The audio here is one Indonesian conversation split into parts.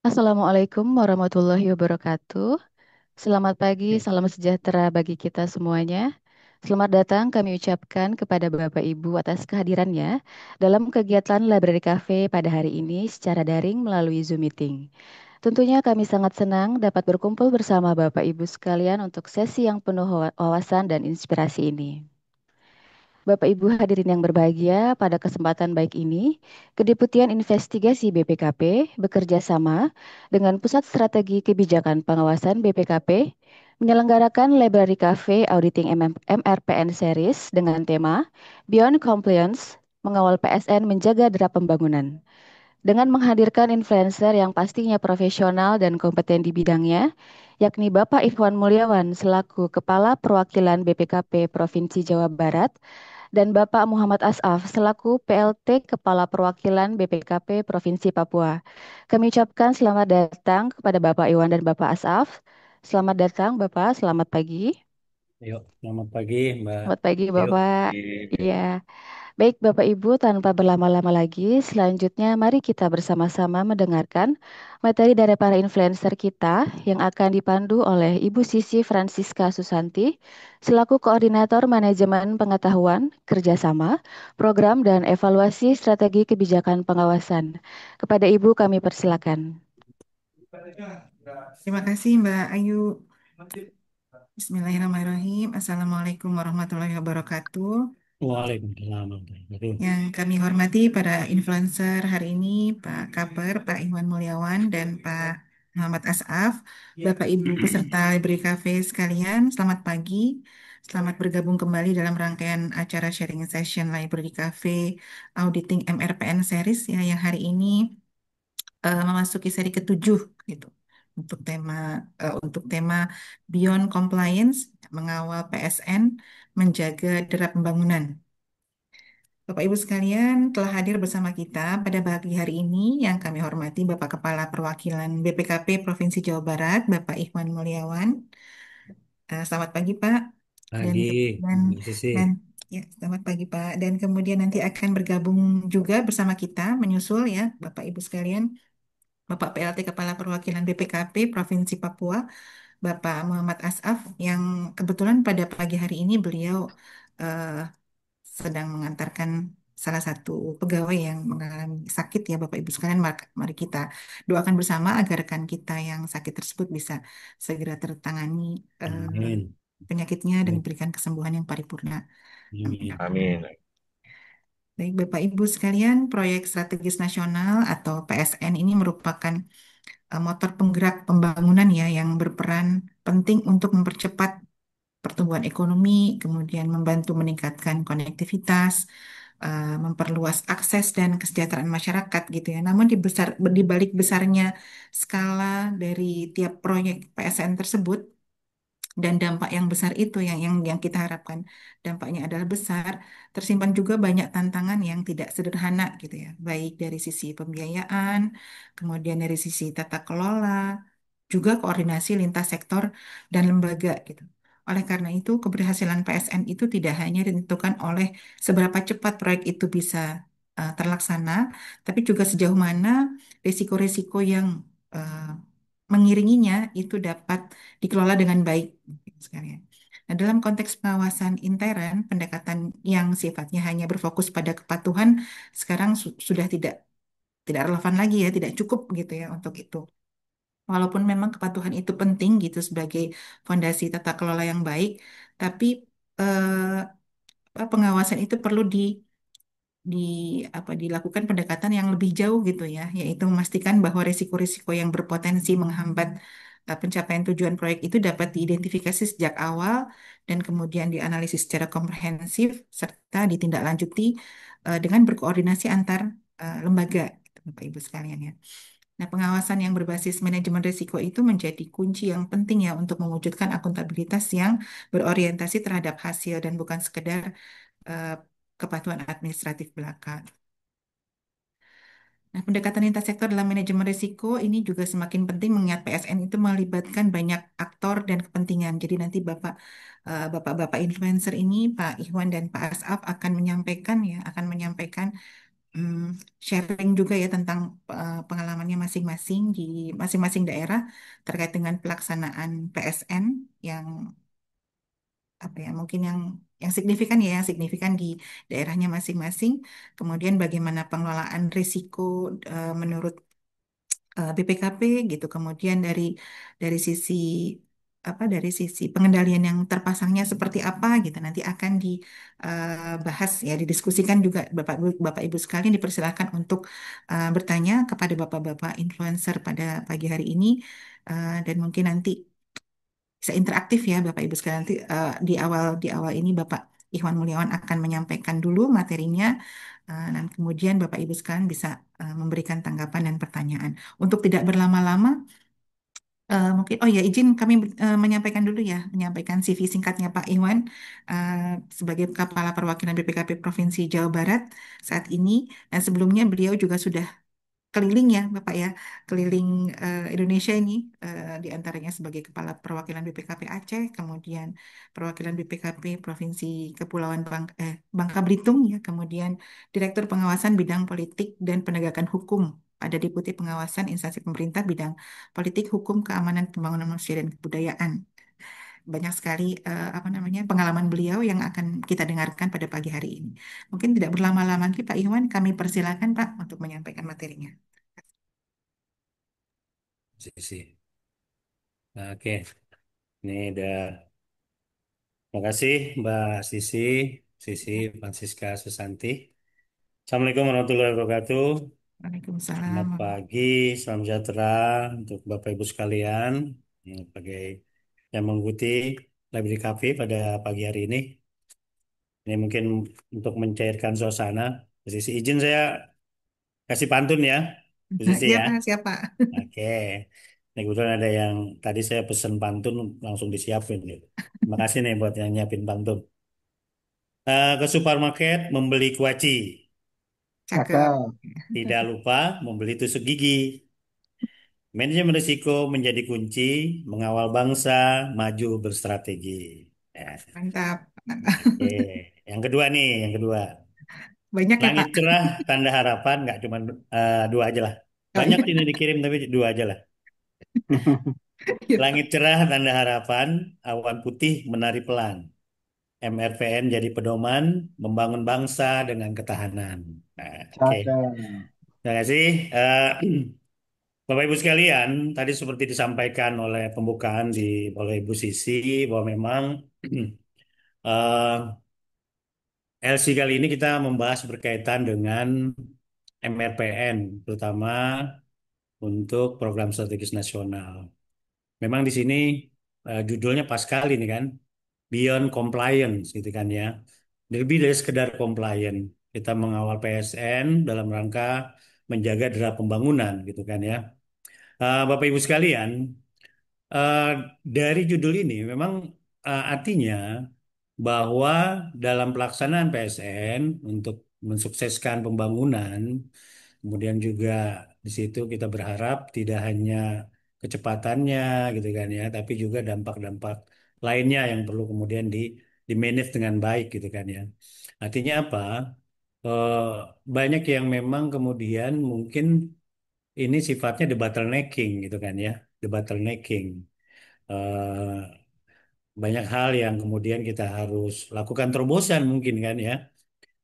Assalamualaikum warahmatullahi wabarakatuh. Selamat pagi, Oke. salam sejahtera bagi kita semuanya. Selamat datang kami ucapkan kepada Bapak Ibu atas kehadirannya dalam kegiatan Library Cafe pada hari ini secara daring melalui Zoom Meeting. Tentunya kami sangat senang dapat berkumpul bersama Bapak Ibu sekalian untuk sesi yang penuh wawasan dan inspirasi ini. Bapak Ibu hadirin yang berbahagia, pada kesempatan baik ini, Kedeputian Investigasi BPKP bekerja sama dengan Pusat Strategi Kebijakan Pengawasan BPKP menyelenggarakan Library Cafe Auditing MRPN Series dengan tema Beyond Compliance, Mengawal PSN Menjaga Derap Pembangunan. Dengan menghadirkan influencer yang pastinya profesional dan kompeten di bidangnya, yakni Bapak Ikhwan Mulyawan selaku Kepala Perwakilan BPKP Provinsi Jawa Barat dan Bapak Muhammad As'af selaku PLT Kepala Perwakilan BPKP Provinsi Papua. Kami ucapkan selamat datang kepada Bapak Iwan dan Bapak As'af. Selamat datang Bapak, selamat pagi. Yuk, selamat pagi, Mbak. Selamat pagi Yuk. Bapak. Iya. Baik Bapak Ibu, tanpa berlama-lama lagi, selanjutnya mari kita bersama-sama mendengarkan materi dari para influencer kita yang akan dipandu oleh Ibu Sisi Francisca Susanti selaku Koordinator Manajemen Pengetahuan, Kerjasama, Program dan Evaluasi Strategi Kebijakan Pengawasan. Kepada Ibu kami persilakan. Terima kasih Mbak Ayu. Bismillahirrahmanirrahim. Assalamualaikum warahmatullahi wabarakatuh. Waalaikumsalam warahmatullahi wabarakatuh. Yang kami hormati para influencer hari ini, Pak Kaper, Pak Iwan Mulyawan, dan Pak Muhammad As'af, Bapak Ibu peserta Library Cafe sekalian, selamat pagi. Selamat bergabung kembali dalam rangkaian acara sharing session Library Cafe Auditing MRPN Series ya, yang hari ini memasuki seri ketujuh gitu untuk tema Beyond Compliance, mengawal PSN, menjaga derap pembangunan. Bapak Ibu sekalian telah hadir bersama kita pada pagi hari ini yang kami hormati Bapak Kepala Perwakilan BPKP Provinsi Jawa Barat, Bapak Ikhwan Mulyawan. Selamat pagi Pak. Dan Pagi, kemudian Mbak Sisi. dan ya, selamat pagi Pak. Dan kemudian nanti akan bergabung juga bersama kita menyusul ya Bapak Ibu sekalian, Bapak PLT Kepala Perwakilan BPKP Provinsi Papua, Bapak Muhammad As'af, yang kebetulan pada pagi hari ini beliau eh, sedang mengantarkan salah satu pegawai yang mengalami sakit ya Bapak Ibu sekalian. Mari kita doakan bersama agar rekan kita yang sakit tersebut bisa segera tertangani Amin. penyakitnya dan diberikan kesembuhan yang paripurna. Amin. Amin. Amin. Baik Bapak Ibu sekalian, proyek strategis nasional atau PSN ini merupakan motor penggerak pembangunan ya yang berperan penting untuk mempercepat pertumbuhan ekonomi, kemudian membantu meningkatkan konektivitas, memperluas akses dan kesejahteraan masyarakat gitu ya. Namun di balik besarnya skala dari tiap proyek PSN tersebut dan dampak yang besar itu yang kita harapkan dampaknya adalah besar, tersimpan juga banyak tantangan yang tidak sederhana gitu ya, baik dari sisi pembiayaan, kemudian dari sisi tata kelola, juga koordinasi lintas sektor dan lembaga gitu. Oleh karena itu, keberhasilan PSN itu tidak hanya ditentukan oleh seberapa cepat proyek itu bisa terlaksana, tapi juga sejauh mana risiko-risiko yang eh, mengiringinya itu dapat dikelola dengan baik sekalian. Nah, dalam konteks pengawasan intern, pendekatan yang sifatnya hanya berfokus pada kepatuhan sekarang sudah tidak relevan lagi ya, tidak cukup gitu ya untuk itu. Walaupun memang kepatuhan itu penting gitu sebagai fondasi tata kelola yang baik, tapi pengawasan itu perlu di dilakukan pendekatan yang lebih jauh gitu ya, yaitu memastikan bahwa risiko-risiko yang berpotensi menghambat pencapaian tujuan proyek itu dapat diidentifikasi sejak awal dan kemudian dianalisis secara komprehensif serta ditindaklanjuti dengan berkoordinasi antar lembaga, gitu, Bapak Ibu sekalian ya. Nah, pengawasan yang berbasis manajemen risiko itu menjadi kunci yang penting ya untuk mewujudkan akuntabilitas yang berorientasi terhadap hasil dan bukan sekedar eh, kepatuhan administratif belaka. Nah, pendekatan lintas sektor dalam manajemen risiko ini juga semakin penting mengingat PSN itu melibatkan banyak aktor dan kepentingan. Jadi nanti Bapak-bapak influencer ini, Pak Ikhwan dan Pak As'af akan menyampaikan ya, akan menyampaikan mm, sharing juga ya tentang pengalamannya masing-masing di masing-masing daerah terkait dengan pelaksanaan PSN yang apa ya mungkin yang signifikan ya yang signifikan di daerahnya masing-masing. Kemudian bagaimana pengelolaan risiko menurut BPKP gitu. Kemudian dari sisi apa dari sisi pengendalian yang terpasangnya seperti apa gitu nanti akan dibahas ya didiskusikan juga Bapak Ibu sekalian dipersilakan untuk bertanya kepada Bapak-bapak influencer pada pagi hari ini. Dan mungkin nanti bisa interaktif ya Bapak Ibu sekalian nanti di awal ini Bapak Ikhwan Mulyawan akan menyampaikan dulu materinya dan kemudian Bapak Ibu sekalian bisa memberikan tanggapan dan pertanyaan. Untuk tidak berlama-lama mungkin oh ya izin kami menyampaikan dulu ya menyampaikan CV singkatnya Pak Iwan eh, sebagai Kepala Perwakilan BPKP Provinsi Jawa Barat saat ini dan sebelumnya beliau juga sudah keliling ya Bapak ya, keliling Indonesia ini di antaranya sebagai Kepala Perwakilan BPKP Aceh, kemudian Perwakilan BPKP Provinsi Kepulauan Bangka Belitung ya, kemudian Direktur Pengawasan Bidang Politik dan Penegakan Hukum pada Deputi Pengawasan Instansi Pemerintah Bidang Politik, Hukum, Keamanan, Pembangunan Manusia dan Kebudayaan. Banyak sekali apa namanya pengalaman beliau yang akan kita dengarkan pada pagi hari ini. Mungkin tidak berlama-lama lagi Pak Iwan, kami persilakan Pak untuk menyampaikan materinya. Sisi. Nah, oke, ini udah. Terima kasih Mbak Sisi, Sisi Francisca Susanti. Assalamualaikum warahmatullahi wabarakatuh. Waalaikumsalam. Selamat pagi, salam sejahtera untuk Bapak Ibu sekalian yang sebagai yang mengikuti Library Cafe pada pagi hari ini. Ini mungkin untuk mencairkan suasana. Bu Sisi izin saya kasih pantun ya, Bu Sisi ya. Siapa, siapa? Oke. Ini kebetulan ada yang tadi saya pesen pantun langsung disiapin gitu. Terima kasih nih buat yang nyiapin pantun. Ke supermarket membeli kuaci, Cakep. tidak lupa membeli tusuk gigi. Manajemen risiko menjadi kunci mengawal bangsa maju berstrategi. Ya, Mantap. oke. Yang kedua nih, yang kedua. Banyak ya, Langit Pak? cerah, tanda harapan, nggak cuma dua aja lah. Oh Banyak iya. ini dikirim tapi dua aja lah. Iya, Langit Pak. cerah, tanda harapan, awan putih menari pelan. MRPN jadi pedoman, membangun bangsa dengan ketahanan. Nah, oke. Cakep. Terima kasih. Eh, Bapak Ibu sekalian, tadi seperti disampaikan oleh pembukaan oleh Ibu Sisi bahwa memang eh, LC kali ini kita membahas berkaitan dengan MRPN, terutama untuk program strategis nasional. Memang di sini judulnya pas sekali nih kan, Beyond Compliance gitu kan ya. Lebih dari sekedar compliant, kita mengawal PSN dalam rangka menjaga derap pembangunan gitu kan ya. Bapak Ibu sekalian, eh, dari judul ini memang artinya bahwa dalam pelaksanaan PSN untuk mensukseskan pembangunan, kemudian juga di situ kita berharap tidak hanya kecepatannya gitu kan ya, tapi juga dampak-dampak lainnya yang perlu kemudian di manage dengan baik gitu kan ya. Artinya apa? Eh, Banyak yang memang kemudian mungkin ini sifatnya the bottlenecking gitu kan ya, the bottlenecking. Banyak hal yang kemudian kita harus lakukan terobosan mungkin kan ya.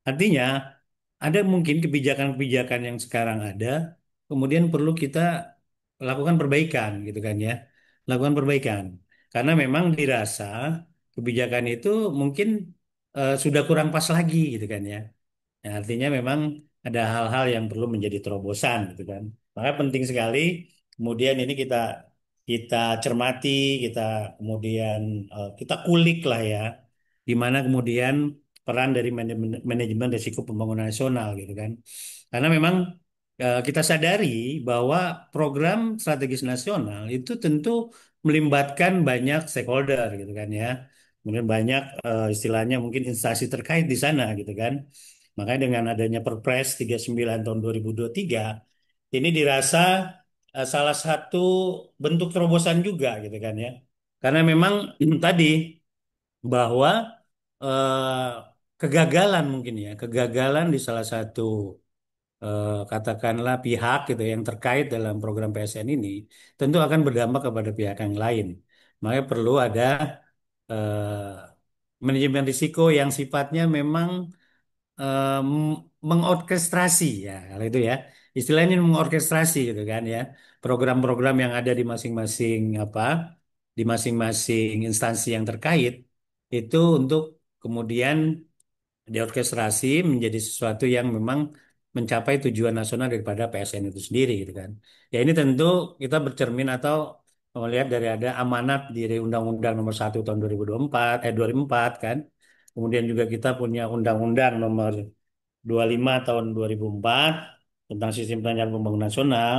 Artinya ada mungkin kebijakan-kebijakan yang sekarang ada, kemudian perlu kita lakukan perbaikan gitu kan ya. Lakukan perbaikan. Karena memang dirasa kebijakan itu mungkin sudah kurang pas lagi gitu kan ya. Nah, artinya memang ada hal-hal yang perlu menjadi terobosan gitu kan. Maka penting sekali kemudian ini kita kita cermati, kita kemudian kita kulik lah ya, di mana kemudian peran dari manajemen risiko pembangunan nasional gitu kan. Karena memang kita sadari bahwa program strategis nasional itu tentu melibatkan banyak stakeholder gitu kan ya. Kemudian banyak istilahnya mungkin instansi terkait di sana gitu kan. Makanya dengan adanya Perpres 39 tahun 2023 ini dirasa salah satu bentuk terobosan juga gitu kan ya. Karena memang tadi bahwa kegagalan mungkin ya, kegagalan di salah satu katakanlah pihak gitu yang terkait dalam program PSN ini tentu akan berdampak kepada pihak yang lain. Makanya perlu ada manajemen risiko yang sifatnya memang mengorkestrasi ya kalau itu ya istilahnya mengorkestrasi gitu kan ya program-program yang ada di masing-masing apa di masing-masing instansi yang terkait itu untuk kemudian diorkestrasi menjadi sesuatu yang memang mencapai tujuan nasional daripada PSN itu sendiri gitu kan. Ya ini tentu kita bercermin atau melihat dari ada amanat dari Undang-Undang Nomor 1 Tahun 2024 2004 kan. Kemudian juga kita punya Undang-Undang Nomor 25 Tahun 2004 tentang Sistem Perencanaan Pembangunan Nasional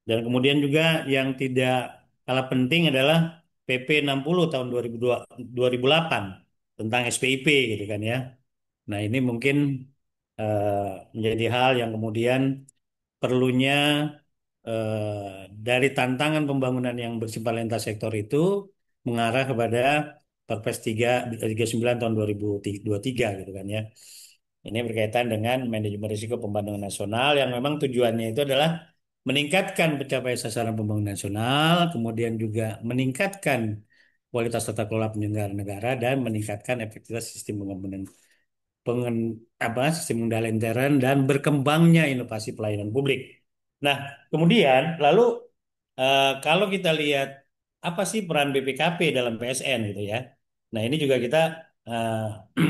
dan kemudian juga yang tidak kalah penting adalah PP 60 tahun 2008 tentang SPIP gitu kan ya. Nah, ini mungkin menjadi hal yang kemudian perlunya dari tantangan pembangunan yang bersifat lintas sektor itu mengarah kepada Perpres 39 tahun 2023 gitu kan ya. Ini berkaitan dengan manajemen risiko pembangunan nasional yang memang tujuannya itu adalah meningkatkan pencapaian sasaran pembangunan nasional, kemudian juga meningkatkan kualitas tata kelola penyelenggara negara dan meningkatkan efektivitas sistem pembangunan pengen, sistem pengendalian intern dan berkembangnya inovasi pelayanan publik. Nah, kemudian lalu kalau kita lihat apa sih peran BPKP dalam PSN gitu ya. Nah, ini juga kita eh,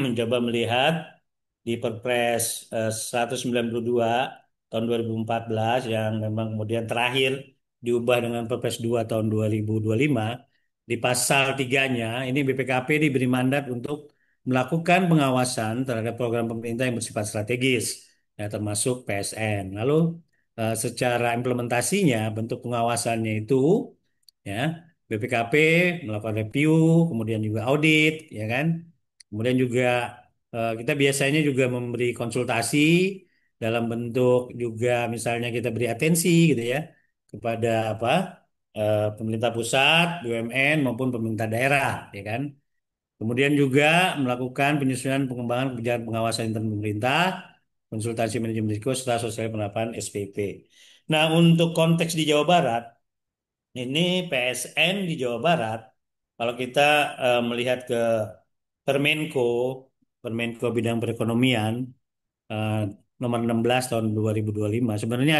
mencoba melihat di Perpres 192 tahun 2014 yang memang kemudian terakhir diubah dengan Perpres 2 tahun 2025 di pasal tiganya ini BPKP diberi mandat untuk melakukan pengawasan terhadap program pemerintah yang bersifat strategis, ya, termasuk PSN. Lalu secara implementasinya, bentuk pengawasannya itu, ya, BPKP melakukan review, kemudian juga audit, ya kan, kemudian juga kita biasanya juga memberi konsultasi dalam bentuk juga misalnya kita beri atensi gitu ya kepada pemerintah pusat, BUMN maupun pemerintah daerah, ya kan. Kemudian juga melakukan penyusunan pengembangan kebijakan pengawasan intern pemerintah, konsultasi manajemen risiko, serta sosial penerapan SPP. Nah, untuk konteks di Jawa Barat, ini PSN di Jawa Barat, kalau kita melihat ke Permenko, Permenko bidang perekonomian, eh, nomor 16 tahun 2025, sebenarnya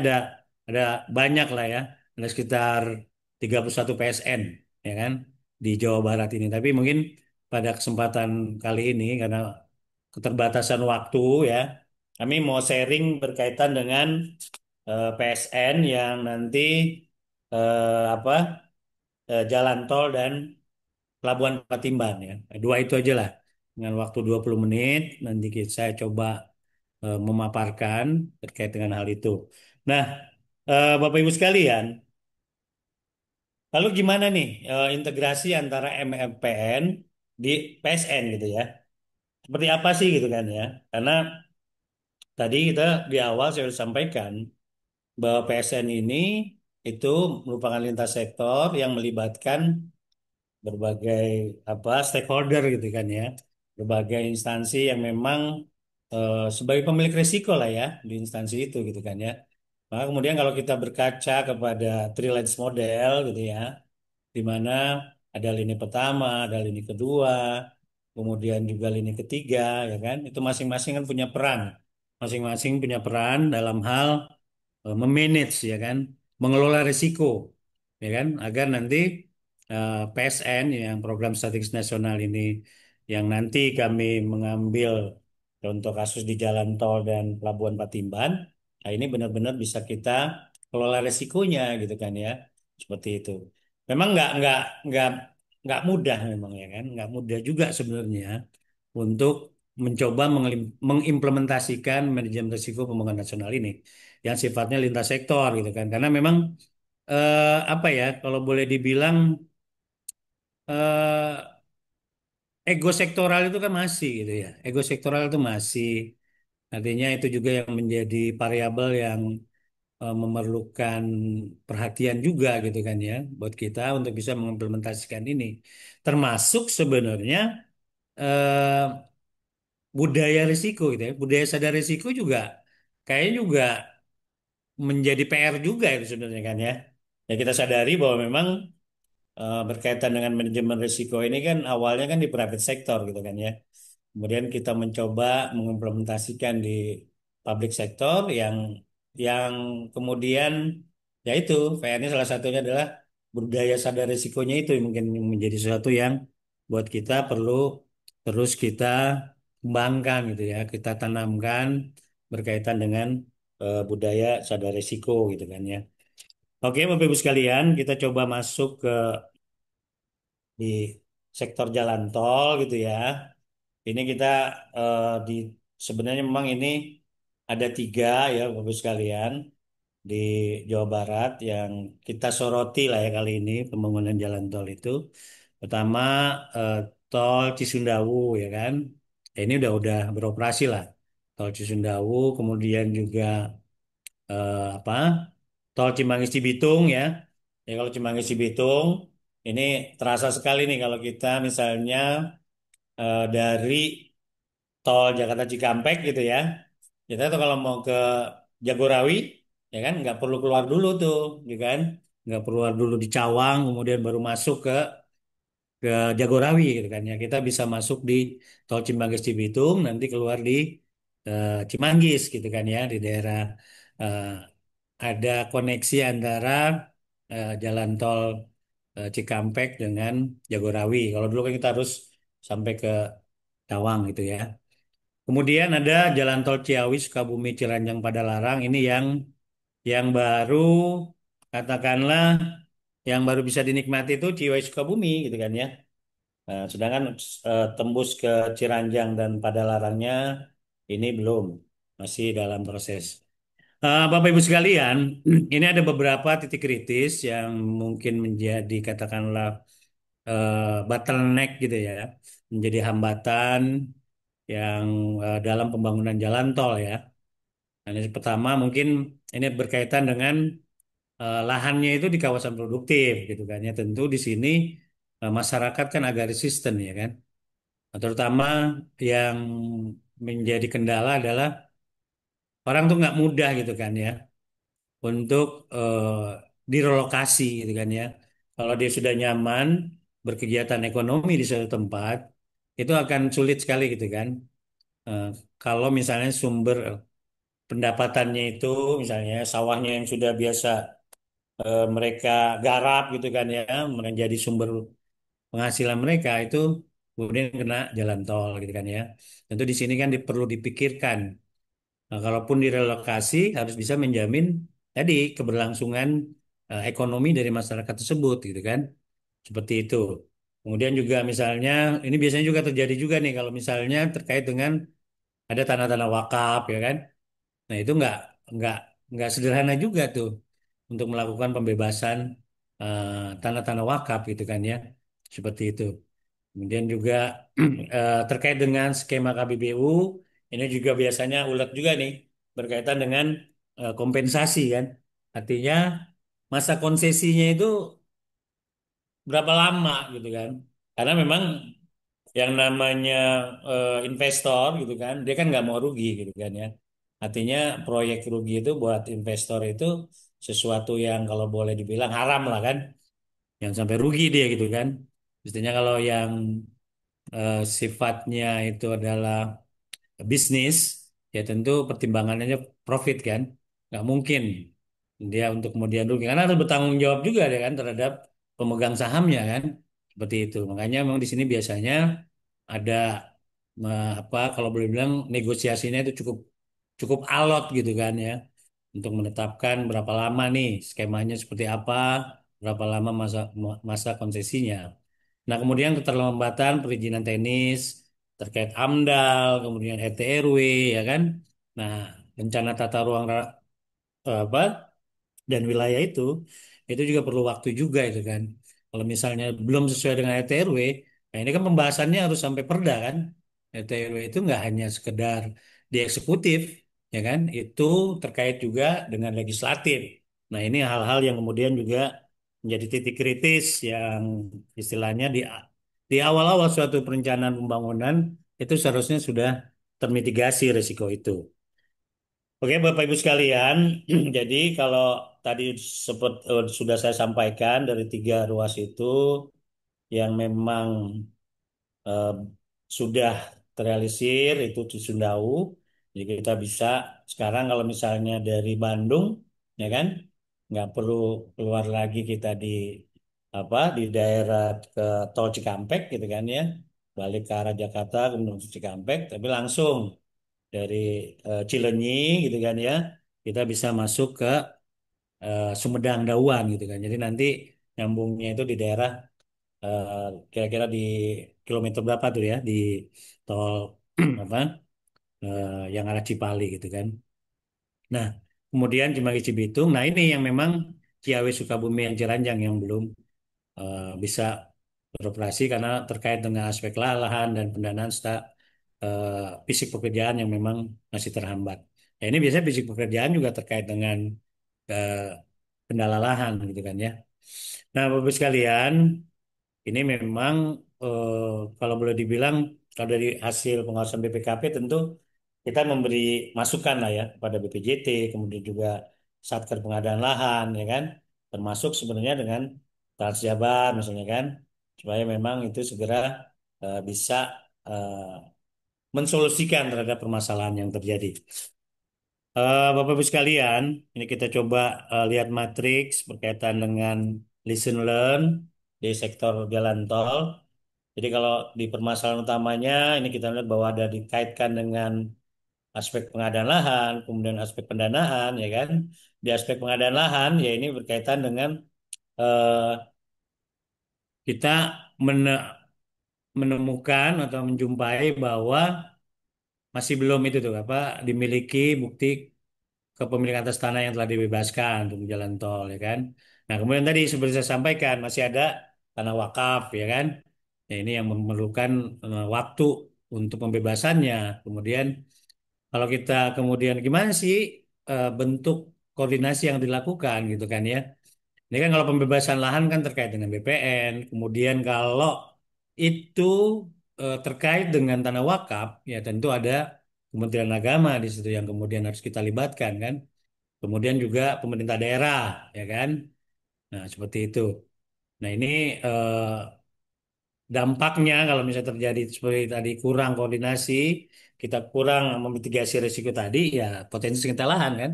ada banyak lah ya, ada sekitar 31 PSN, ya kan, di Jawa Barat ini. Tapi mungkin pada kesempatan kali ini karena keterbatasan waktu ya, kami mau sharing berkaitan dengan PSN yang nanti apa jalan tol dan Pelabuhan Patimban ya. Dua itu aja lah. Dengan waktu 20 menit nanti saya coba memaparkan terkait dengan hal itu. Nah, Bapak Ibu sekalian, lalu gimana nih integrasi antara MFPN di PSN gitu ya? Seperti apa sih gitu kan ya? Karena tadi kita di awal saya sudah sampaikan bahwa PSN ini itu merupakan lintas sektor yang melibatkan berbagai stakeholder gitu kan ya, berbagai instansi yang memang sebagai pemilik risiko lah ya di instansi itu gitu kan ya. Maka kemudian kalau kita berkaca kepada three lines model gitu ya, di mana ada lini pertama, ada lini kedua, kemudian juga lini ketiga, ya kan, itu masing-masing kan punya peran, masing-masing punya peran dalam hal memanage ya kan, mengelola risiko ya kan, agar nanti PSN yang program strategis nasional ini yang nanti kami mengambil contoh kasus di Jalan Tol dan Pelabuhan Patimban, nah ini benar-benar bisa kita kelola risikonya gitu kan ya, seperti itu. Memang nggak nggak mudah memang ya kan, nggak mudah juga sebenarnya untuk mencoba mengimplementasikan manajemen risiko pembangunan nasional ini yang sifatnya lintas sektor gitu kan karena memang apa ya kalau boleh dibilang eh, ego sektoral itu kan masih gitu ya ego sektoral itu masih artinya itu juga yang menjadi variabel yang memerlukan perhatian juga gitu kan ya buat kita untuk bisa mengimplementasikan ini termasuk sebenarnya eh, budaya risiko gitu ya. Budaya sadar risiko juga kayaknya juga menjadi PR juga itu sebenarnya kan ya. Ya kita sadari bahwa memang berkaitan dengan manajemen risiko ini kan awalnya kan di private sector gitu kan ya. Kemudian kita mencoba mengimplementasikan di public sector yang kemudian ya itu PR-nya salah satunya adalah budaya sadar risikonya itu yang mungkin menjadi sesuatu yang buat kita perlu terus kita kembangkan gitu ya, kita tanamkan berkaitan dengan budaya sadar risiko gitu kan ya. Oke, Bapak Ibu sekalian, kita coba masuk ke di sektor jalan tol gitu ya. Ini kita di sebenarnya memang ini ada tiga ya Bapak Ibu sekalian di Jawa Barat yang kita soroti lah ya kali ini pembangunan jalan tol itu. Pertama eh, tol Cisundawu ya kan. Ya, ini udah beroperasi lah. Tol Cisundawu, kemudian juga apa? Tol Cimanggis Cibitung ya. Ya kalau Cimanggis Cibitung ini terasa sekali nih kalau kita misalnya dari tol Jakarta Cikampek gitu ya. Kita tuh kalau mau ke Jagorawi, ya kan nggak perlu keluar dulu tuh, ya kan? Nggak perlu keluar dulu di Cawang, kemudian baru masuk ke Jagorawi gitu kan ya. Kita bisa masuk di tol Cimanggis Cibitung, nanti keluar di Cimanggis gitu kan ya, di daerah eh, ada koneksi antara jalan tol Cikampek dengan Jagorawi. Kalau dulu kan kita harus sampai ke Cawang gitu ya. Kemudian ada Jalan Tol Ciawi Sukabumi Ciranjang Padalarang ini yang baru katakanlah yang baru bisa dinikmati itu Ciawi Sukabumi gitu kan ya. Nah, sedangkan tembus ke Ciranjang dan Padalarangnya ini belum masih dalam proses. Bapak Ibu sekalian, ini ada beberapa titik kritis yang mungkin menjadi katakanlah bottleneck gitu ya, menjadi hambatan yang dalam pembangunan jalan tol ya. Nah, ini pertama mungkin ini berkaitan dengan lahannya itu di kawasan produktif gitu kan ya. Tentu di sini masyarakat kan agak resisten ya kan. Nah, terutama yang menjadi kendala adalah orang tuh nggak mudah gitu kan ya untuk direlokasi gitu kan ya. Kalau dia sudah nyaman berkegiatan ekonomi di suatu tempat, itu akan sulit sekali gitu kan. Eh, kalau misalnya sumber pendapatannya itu misalnya sawahnya yang sudah biasa mereka garap gitu kan ya menjadi sumber penghasilan mereka itu kemudian kena jalan tol gitu kan ya. Tentu di sini kan perlu dipikirkan. Nah, kalaupun direlokasi harus bisa menjamin tadi keberlangsungan ekonomi dari masyarakat tersebut gitu kan. Seperti itu. Kemudian juga misalnya ini biasanya juga terjadi juga nih kalau misalnya terkait dengan ada tanah-tanah wakaf ya kan. Nah, itu nggak nggak sederhana juga tuh untuk melakukan pembebasan eh, tanah-tanah wakaf gitu kan ya. Seperti itu. Kemudian juga terkait dengan skema KBBU ini juga biasanya ulet juga nih berkaitan dengan kompensasi kan. Artinya masa konsesinya itu berapa lama gitu kan. Karena memang yang namanya investor gitu kan, dia kan nggak mau rugi gitu kan ya. Artinya proyek rugi itu buat investor itu sesuatu yang kalau boleh dibilang haram lah kan, yang sampai rugi dia gitu kan. Mestinya kalau yang sifatnya itu adalah bisnis, ya tentu pertimbangannya profit kan, nggak mungkin dia untuk kemudian rugi karena harus bertanggung jawab juga dia kan terhadap pemegang sahamnya kan, seperti itu. Makanya memang di sini biasanya ada apa kalau boleh bilang negosiasinya itu cukup cukup alot gitu kan ya untuk menetapkan berapa lama nih skemanya seperti apa, berapa lama masa masa konsesinya. Nah, kemudian keterlambatan perizinan teknis terkait AMDAL, kemudian RT RW ya kan. Nah, rencana tata ruang apa dan wilayah itu juga perlu waktu juga itu kan. Kalau misalnya belum sesuai dengan RT RW, nah ini kan pembahasannya harus sampai perda kan. RT RW itu nggak hanya sekedar di eksekutif, ya kan? Itu terkait juga dengan legislatif. Nah ini hal-hal yang kemudian juga menjadi titik kritis yang istilahnya di awal-awal suatu perencanaan pembangunan itu seharusnya sudah termitigasi risiko itu. Oke, Bapak Ibu sekalian, jadi kalau tadi seperti sudah saya sampaikan dari tiga ruas itu yang memang eh, sudah terrealisir itu di Sundau. Jadi kita bisa sekarang kalau misalnya dari Bandung, ya kan, nggak perlu keluar lagi kita di apa di daerah ke Tol Cikampek gitu kan ya, balik ke arah Jakarta kemudian ke Cikampek, tapi langsung dari Cileunyi gitu kan ya, kita bisa masuk ke Sumedang Dauan gitu kan. Jadi nanti nyambungnya itu di daerah eh, kira-kira di kilometer berapa tuh ya di tol apa yang arah Cipali gitu kan. Nah, kemudian Cimahi Cibitung. Nah, ini yang memang Ciawi Sukabumi yang Ciranjang yang belum bisa beroperasi karena terkait dengan aspek lahan dan pendanaan serta fisik pekerjaan yang memang masih terhambat. Ya, ini biasanya fisik pekerjaan juga terkait dengan eh, kendala lahan gitu kan ya. Nah, Bapak sekalian, ini memang kalau boleh dibilang kalau dari hasil pengawasan BPKP tentu kita memberi masukan lah ya kepada BPJT, kemudian juga Satker Pengadaan Lahan ya kan, termasuk sebenarnya dengan Transjabar misalnya kan, supaya memang itu segera bisa mensolusikan terhadap permasalahan yang terjadi. Bapak Ibu sekalian, ini kita coba lihat matriks berkaitan dengan listen learn di sektor jalan tol. Jadi kalau di permasalahan utamanya ini kita lihat bahwa ada dikaitkan dengan aspek pengadaan lahan, kemudian aspek pendanaan, ya kan? Di aspek pengadaan lahan, ya ini berkaitan dengan eh, kita menemukan atau menjumpai bahwa masih belum itu tuh apa dimiliki bukti kepemilikan atas tanah yang telah dibebaskan untuk jalan tol, ya kan? Nah, kemudian tadi seperti saya sampaikan masih ada tanah wakaf, ya kan? Nah, ini yang memerlukan waktu untuk pembebasannya. Kemudian kalau kita kemudian gimana sih bentuk koordinasi yang dilakukan gitu kan ya. Ini kan kalau pembebasan lahan kan terkait dengan BPN. Kemudian kalau itu terkait dengan tanah wakaf ya tentu ada Kementerian Agama di situ yang kemudian harus kita libatkan kan. Kemudian juga pemerintah daerah ya kan. Nah, seperti itu. Nah, ini dampaknya kalau misalnya terjadi seperti tadi kurang koordinasi, kita kurang memitigasi risiko tadi, ya potensi sengketa lahan kan,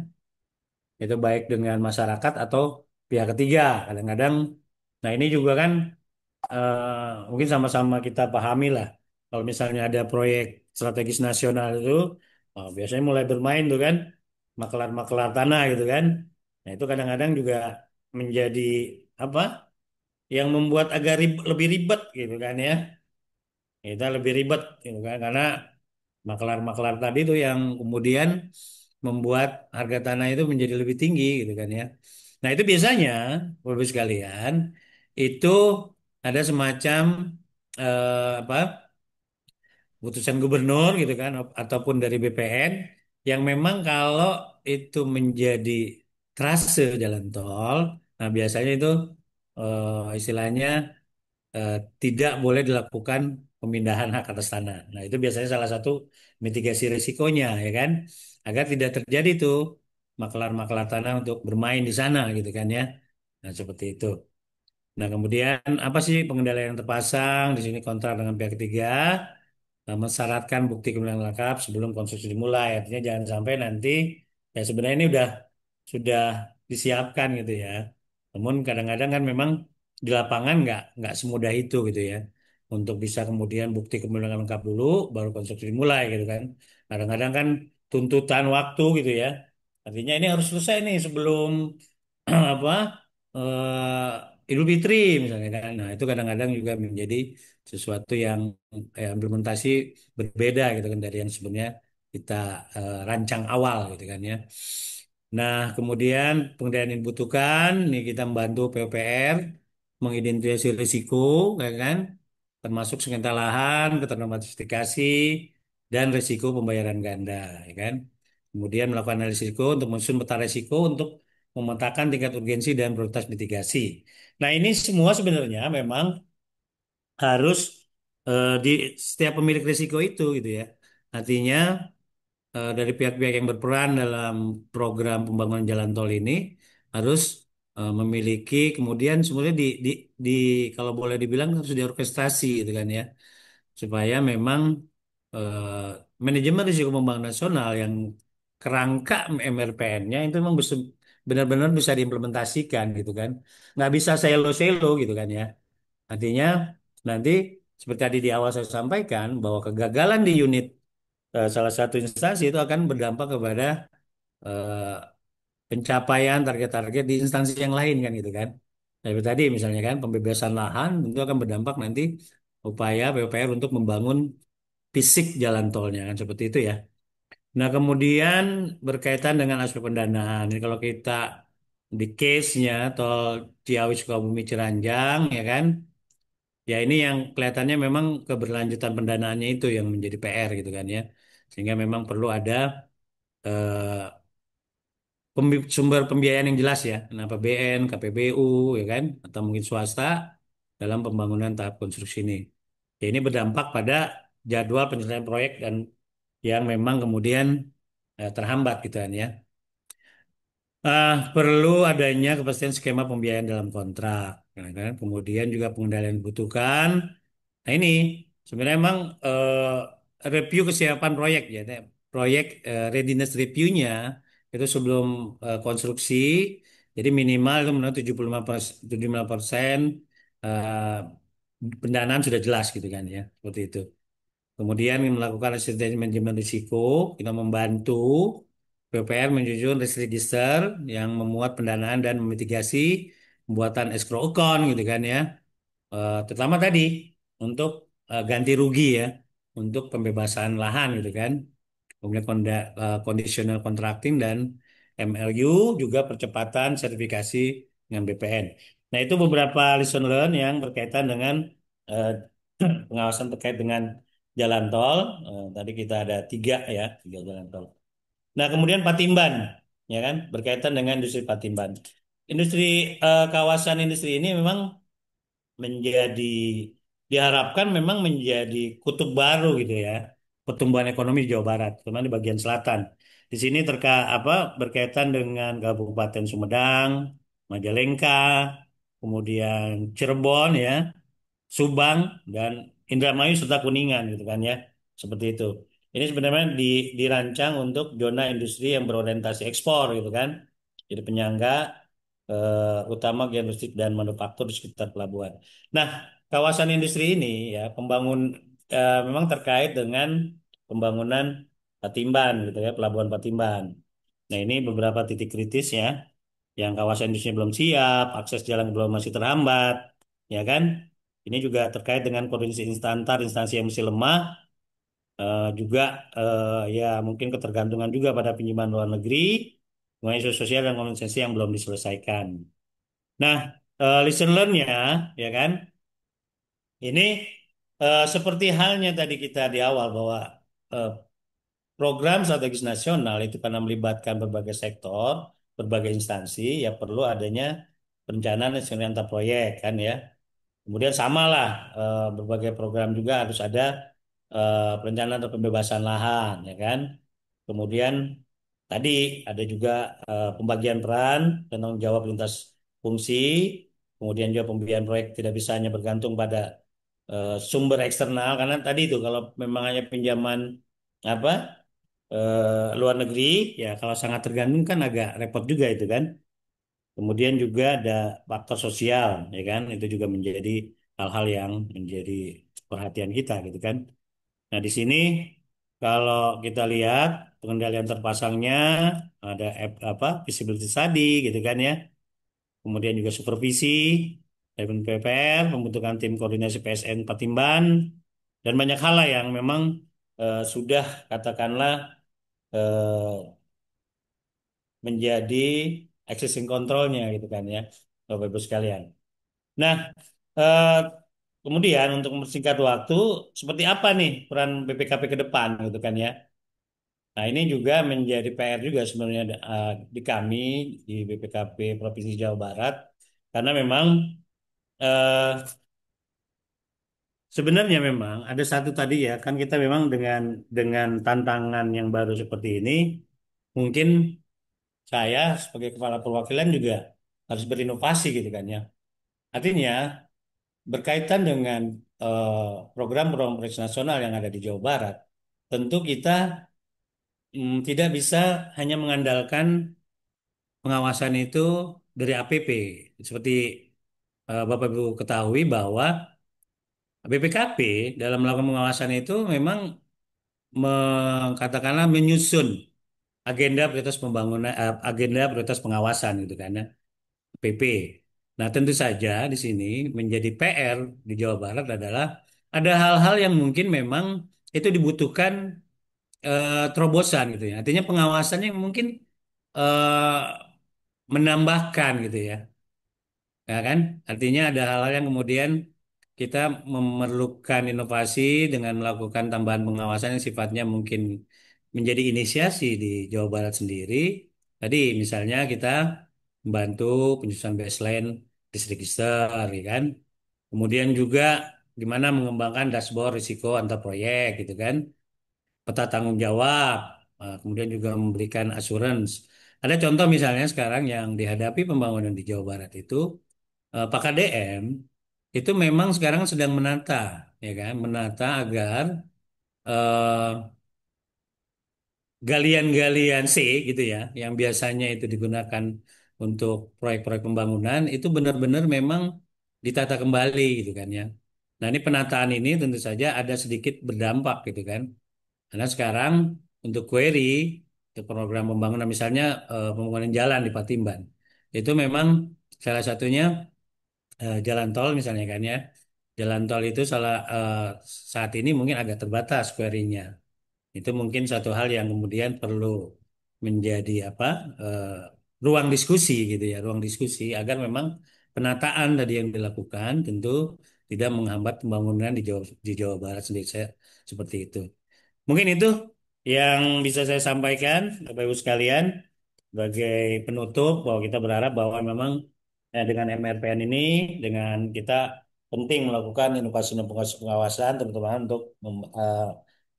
itu baik dengan masyarakat atau pihak ketiga. Kadang-kadang, nah ini juga kan mungkin sama-sama kita pahami lah. Kalau misalnya ada proyek strategis nasional itu, biasanya mulai bermain tuh kan, makelar-makelar tanah gitu kan. Nah itu kadang-kadang juga menjadi apa? Yang membuat agak lebih ribet gitu kan ya. Kita lebih ribet gitu kan karena maklar-maklar tadi itu yang kemudian membuat harga tanah itu menjadi lebih tinggi gitu kan ya. Nah, itu biasanya Bapak sekalian itu ada semacam apa putusan gubernur gitu kan ataupun dari BPN yang memang kalau itu menjadi trase jalan tol, nah biasanya itu istilahnya eh, tidak boleh dilakukan pemindahan hak atas tanah. Nah, itu biasanya salah satu mitigasi risikonya, ya kan, agar tidak terjadi tuh makelar-makelar tanah untuk bermain di sana, gitu kan ya. Nah, seperti itu. Nah, kemudian apa sih pengendalian yang terpasang di sini kontrak dengan pihak ketiga? Mensyaratkan bukti kepemilikan lengkap sebelum konstruksi dimulai. Artinya jangan sampai nanti ya sebenarnya ini sudah disiapkan gitu ya. Namun kadang-kadang kan memang di lapangan nggak semudah itu gitu ya. Untuk bisa kemudian bukti kepemilikan lengkap dulu baru konstruksi dimulai gitu kan. Kadang-kadang kan tuntutan waktu gitu ya. Artinya ini harus selesai nih sebelum apa Idul Fitri misalnya kan. Nah, itu kadang-kadang juga menjadi sesuatu yang implementasi berbeda gitu kan dari yang sebenarnya kita rancang awal gitu kan ya. Nah, kemudian pengendalian yang dibutuhkan, nih kita membantu PUPR mengidentifikasi risiko, ya kan, termasuk sengketa lahan, ketentuan notifikasi, dan risiko pembayaran ganda, ya kan. Kemudian melakukan analisis risiko untuk menyusun peta risiko untuk memetakan tingkat urgensi dan prioritas mitigasi. Nah, ini semua sebenarnya memang harus di setiap pemilik risiko itu gitu ya. Artinya dari pihak-pihak yang berperan dalam program pembangunan jalan tol ini harus memiliki kemudian sebenarnya di kalau boleh dibilang harus diorkestrasi gitu kan ya supaya memang manajemen risiko pembangunan nasional yang kerangka MRPN-nya itu memang benar-benar bisa diimplementasikan gitu kan nggak bisa selo-selo gitu kan ya artinya nanti seperti tadi di awal saya sampaikan bahwa kegagalan di unit salah satu instansi itu akan berdampak kepada eh, pencapaian target-target di instansi yang lain kan gitu kan. Nah, itu tadi misalnya kan pembebasan lahan itu akan berdampak nanti upaya PUPR untuk membangun fisik jalan tolnya kan seperti itu ya. Nah, kemudian berkaitan dengan aspek pendanaan. Ini kalau kita di case-nya tol Ciawi Sukabumi Ciranjang ya kan. Ya ini yang kelihatannya memang keberlanjutan pendanaannya itu yang menjadi PR gitu kan ya. Sehingga memang perlu ada eh, sumber pembiayaan yang jelas ya, nah, APBN, KPBU, ya kan, atau mungkin swasta dalam pembangunan tahap konstruksi ini. Ya, ini berdampak pada jadwal penyelesaian proyek dan yang memang kemudian terhambat gitu kan ya. Perlu adanya kepastian skema pembiayaan dalam kontrak, ya kan? Kemudian juga pengendalian dibutuhkan. Nah ini sebenarnya memang review kesiapan proyek ya, proyek readiness review-nya itu sebelum konstruksi, jadi minimal itu menurut 75% pendanaan sudah jelas gitu kan ya, seperti itu. Kemudian melakukan asistensi manajemen risiko, kita membantu PPR menyusun risk register yang memuat pendanaan dan memitigasi pembuatan escrow account gitu kan ya. Terutama tadi untuk ganti rugi ya, untuk pembebasan lahan gitu kan. Kemudian conditional contracting dan MLU juga percepatan sertifikasi dengan BPN. Nah, itu beberapa lesson learn yang berkaitan dengan eh, pengawasan terkait dengan jalan tol. Tadi kita ada tiga jalan tol. Nah, kemudian Patimban, ya kan, berkaitan dengan industri Patimban. Industri kawasan industri ini memang menjadi diharapkan memang menjadi kutub baru gitu ya pertumbuhan ekonomi di Jawa Barat, terutama di bagian selatan. Di sini berkaitan dengan Kabupaten Sumedang, Majalengka, kemudian Cirebon ya, Subang dan Indramayu serta Kuningan gitu kan ya. Seperti itu. Ini sebenarnya dirancang untuk zona industri yang berorientasi ekspor gitu kan. Jadi penyangga utama logistik dan manufaktur di sekitar pelabuhan. Nah, kawasan industri ini ya memang terkait dengan pembangunan Patimban gitu ya, Pelabuhan Patimban. Nah, ini beberapa titik kritis ya, yang kawasan industri belum siap, akses jalan belum masih terhambat, ya kan? Ini juga terkait dengan koordinasi instantar, instansi yang masih lemah, juga ya mungkin ketergantungan juga pada pinjaman luar negeri, kemudian isu sosial dan organisasi yang belum diselesaikan. Nah, lesson learn-nya, ya kan, ini seperti halnya tadi kita di awal bahwa eh, program strategis nasional itu karena melibatkan berbagai sektor, berbagai instansi, ya perlu adanya perencanaan dan sinkronisasi antar proyek kan ya. Kemudian sama lah berbagai program juga harus ada perencanaan atau pembebasan lahan ya kan. Kemudian tadi ada juga pembagian peran dan tanggung jawab lintas fungsi. Kemudian juga pembiayaan proyek tidak bisa hanya bergantung pada sumber eksternal karena tadi itu kalau memang hanya pinjaman apa luar negeri ya kalau sangat tergantung kan agak repot juga itu kan. Kemudian juga ada faktor sosial, ya kan? Itu juga menjadi hal-hal yang menjadi perhatian kita, gitu kan? Nah, di sini kalau kita lihat pengendalian terpasangnya ada visibility study, gitu kan ya? Kemudian juga supervisi dari PPR, pembentukan tim koordinasi PSN Patimban, dan banyak hal lah yang memang sudah katakanlah eh, menjadi existing controlnya, gitu kan ya, Bapak Ibu sekalian. Nah, eh, kemudian untuk mempersingkat waktu, seperti apa nih peran BPKP ke depan gitu kan ya. Nah, ini juga menjadi PR juga sebenarnya di kami di BPKP Provinsi Jawa Barat karena memang eh, sebenarnya memang ada satu tadi ya, kan kita memang dengan tantangan yang baru seperti ini, mungkin saya sebagai kepala perwakilan juga harus berinovasi gitu kan ya. Artinya berkaitan dengan program-program prioritas nasional yang ada di Jawa Barat, tentu kita tidak bisa hanya mengandalkan pengawasan itu dari APP. Seperti Bapak Ibu ketahui bahwa BPKP dalam melakukan pengawasan itu memang katakanlah menyusun agenda prioritas pembangunan, agenda prioritas pengawasan gitu kan ya, PP. Nah, tentu saja di sini menjadi PR di Jawa Barat adalah ada hal-hal yang mungkin memang itu dibutuhkan terobosan gitu ya. Artinya pengawasannya yang mungkin eh, menambahkan gitu ya. Ya kan? Artinya ada hal-hal yang kemudian kita memerlukan inovasi dengan melakukan tambahan pengawasan yang sifatnya mungkin menjadi inisiasi di Jawa Barat sendiri. Tadi misalnya kita membantu penyusunan baseline risk register, ya kan? Kemudian juga gimana mengembangkan dashboard risiko antar proyek gitu kan? Peta tanggung jawab, kemudian juga memberikan assurance. Ada contoh misalnya sekarang yang dihadapi pembangunan di Jawa Barat itu Pak KDM itu memang sekarang sedang menata, ya kan, menata agar eh, galian-galian C gitu ya, yang biasanya itu digunakan untuk proyek-proyek pembangunan itu benar-benar memang ditata kembali gitu kan ya. Nah ini penataan ini tentu saja ada sedikit berdampak gitu kan, karena sekarang untuk query untuk program pembangunan misalnya pembangunan jalan di Patimban itu memang salah satunya jalan tol misalnya kan ya. Jalan tol itu saat ini mungkin agak terbatas query-nya. Itu mungkin satu hal yang kemudian perlu menjadi apa eh, ruang diskusi gitu ya, ruang diskusi agar memang penataan tadi yang dilakukan tentu tidak menghambat pembangunan di Jawa Barat sendiri. Saya seperti itu. Mungkin itu yang bisa saya sampaikan, Bapak Ibu sekalian, sebagai penutup bahwa kita berharap bahwa memang dengan MRPN ini, dengan kita penting melakukan inovasi dan pengawasan, terutama untuk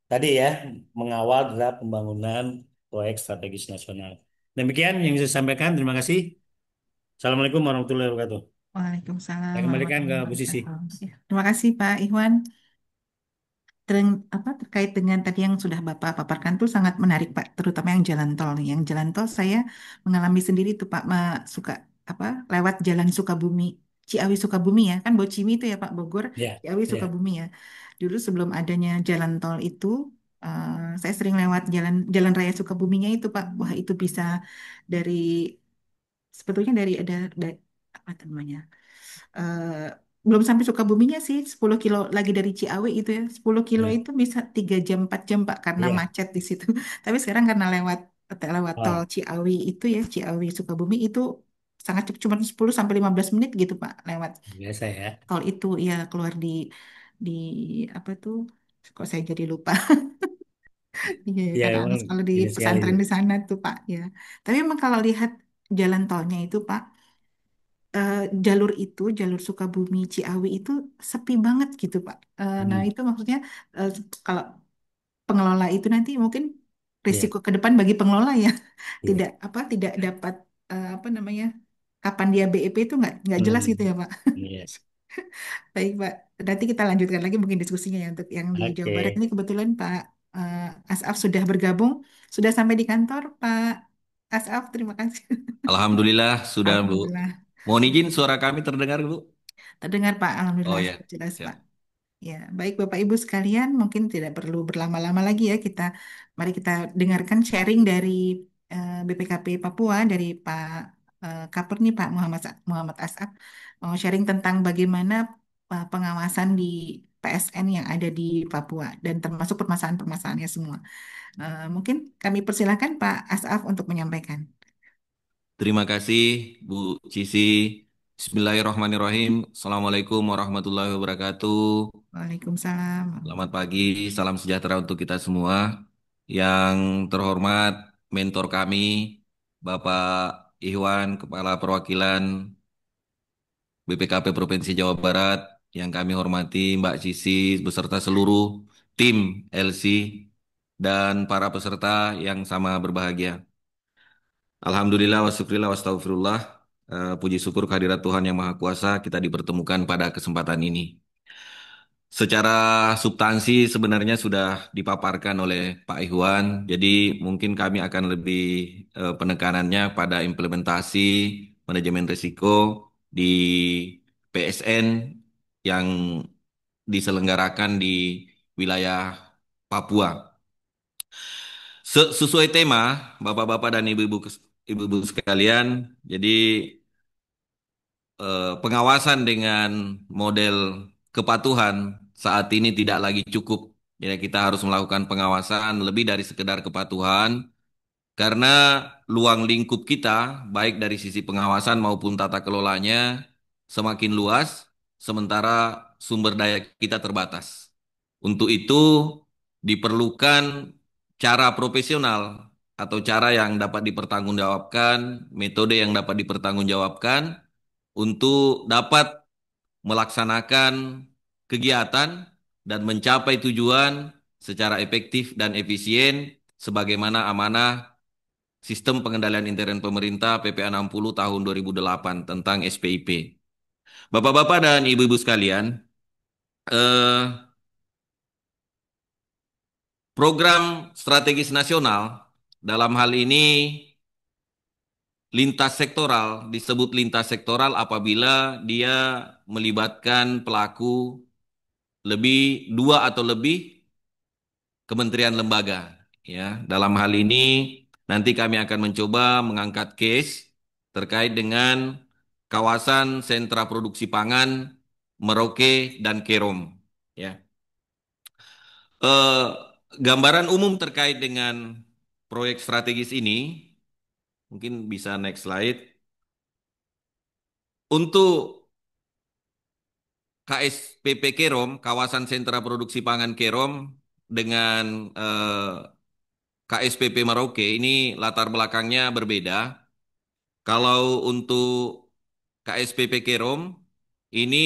tadi ya mengawal draft pembangunan proyek strategis nasional. Demikian yang bisa saya sampaikan. Terima kasih. Assalamualaikum warahmatullahi wabarakatuh. Waalaikumsalam Saya kembalikan ke warahmatullahi Bu Sisi. wabarakatuh. Ya, terima kasih Pak Iwan. Terkait dengan tadi yang sudah Bapak paparkan tuh sangat menarik Pak, terutama yang jalan tol nih. Yang jalan tol saya mengalami sendiri tuh Pak, suka lewat Jalan Sukabumi, Ciawi Sukabumi ya, kan Bocimi itu ya Pak, Bogor, Ya, Ciawi ya. Sukabumi ya. Dulu sebelum adanya jalan tol itu, saya sering lewat jalan Jalan Raya Sukabuminya itu Pak. Wah itu bisa dari sebetulnya apa namanya? eh, belum sampai Sukabuminya sih 10 kilo lagi dari Ciawi itu ya 10 kilo Ya. itu bisa 3 jam 4 jam Pak karena Iya. macet di situ tapi sekarang karena lewat tol Wah, Ciawi itu ya Ciawi Sukabumi itu sangat cepat cuma 10 sampai 15 menit gitu Pak lewat biasa ya. tol itu ya keluar di apa tuh kok saya jadi lupa iya ya, Ya, karena anak emang sekolah di inisial itu. pesantren di sana tuh Pak ya tapi memang kalau lihat jalan tolnya itu Pak eh, jalur Sukabumi Ciawi itu sepi banget gitu Pak. Nah Hmm. itu maksudnya eh, kalau pengelola itu nanti mungkin Ya, risiko ke depan bagi pengelola ya ya. tidak dapat apa namanya kapan dia BEP itu nggak jelas gitu Hmm. ya Pak. Iya. Baik Pak, nanti kita lanjutkan lagi mungkin diskusinya ya untuk yang di Jawa Barat Oke. ini kebetulan Pak As'af sudah bergabung, sudah sampai di kantor Pak As'af, terima kasih. Alhamdulillah sudah Bu. Alhamdulillah. Mohon izin suara kami terdengar Bu. Terdengar Pak, Oh Alhamdulillah ya, jelas Pak. siap. Ya, baik Bapak Ibu sekalian, mungkin tidak perlu berlama-lama lagi ya mari kita dengarkan sharing dari BPKP Papua dari Pak Kapur nih Pak Muhammad As'ab mau sharing tentang bagaimana pengawasan di PSN yang ada di Papua dan termasuk permasalahan-permasalahannya semua. Mungkin kami persilahkan Pak As'ab untuk menyampaikan. Terima kasih Bu Cici. Bismillahirrahmanirrahim. Assalamualaikum warahmatullahi wabarakatuh. Waalaikumsalam. Selamat pagi, salam sejahtera untuk kita semua. Yang terhormat mentor kami, Bapak Iwan, Kepala Perwakilan BPKP Provinsi Jawa Barat. yang kami hormati Mbak Cici beserta seluruh tim LC dan para peserta yang sama berbahagia. Alhamdulillah wa syukurillah wa astagfirullah. Puji syukur kehadirat Tuhan Yang Maha Kuasa kita dipertemukan pada kesempatan ini. Secara substansi sebenarnya sudah dipaparkan oleh Pak Ikhwan, jadi mungkin kami akan lebih penekanannya pada implementasi manajemen risiko di PSN yang diselenggarakan di wilayah Papua. Sesuai tema, Bapak-bapak dan ibu-ibu sekalian, jadi pengawasan dengan model kepatuhan saat ini tidak lagi cukup. Ya, kita harus melakukan pengawasan lebih dari sekedar kepatuhan karena luang lingkup kita, baik dari sisi pengawasan maupun tata kelolanya, semakin luas, sementara sumber daya kita terbatas. Untuk itu diperlukan cara profesional atau cara yang dapat dipertanggungjawabkan, metode yang dapat dipertanggungjawabkan untuk dapat melaksanakan kegiatan dan mencapai tujuan secara efektif dan efisien sebagaimana amanah Sistem Pengendalian Intern Pemerintah PPA 60 tahun 2008 tentang SPIP. Bapak-bapak dan ibu-ibu sekalian, eh, program strategis nasional dalam hal ini lintas sektoral disebut lintas sektoral apabila dia melibatkan pelaku lebih dua atau lebih kementerian lembaga. Ya, dalam hal ini nanti kami akan mencoba mengangkat case terkait dengan kawasan sentra produksi pangan Merauke dan Kerom. Ya, Eh, gambaran umum terkait dengan proyek strategis ini mungkin bisa next slide. Untuk KSPP Kerom, kawasan sentra produksi pangan Kerom dengan KSPP Merauke ini latar belakangnya berbeda. Kalau untuk KSPP Kerom ini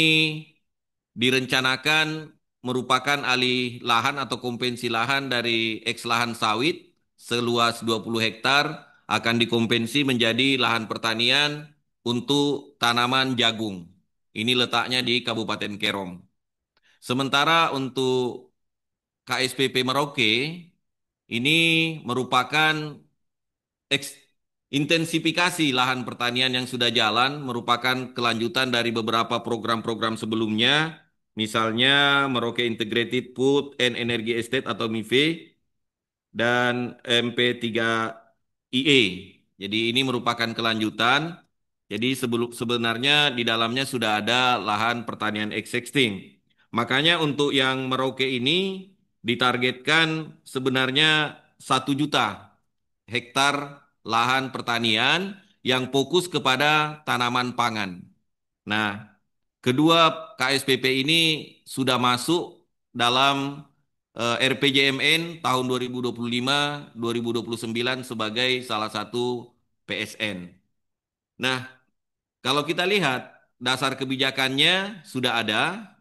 direncanakan merupakan alih lahan atau kompensi lahan dari eks lahan sawit seluas 20 hektar akan dikompensi menjadi lahan pertanian untuk tanaman jagung. Ini letaknya di Kabupaten Kerom. Sementara untuk KSPP Merauke ini merupakan eks- intensifikasi lahan pertanian yang sudah jalan merupakan kelanjutan dari beberapa program-program sebelumnya, misalnya Merauke Integrated Food and Energy Estate atau MIFE dan MP3IE. Jadi ini merupakan kelanjutan. Jadi sebenarnya di dalamnya sudah ada lahan pertanian existing. Makanya untuk yang Merauke ini ditargetkan sebenarnya 1 juta hektar lahan pertanian yang fokus kepada tanaman pangan. Nah, kedua KSPP ini sudah masuk dalam RPJMN tahun 2025-2029 sebagai salah satu PSN. Nah, kalau kita lihat dasar kebijakannya sudah ada,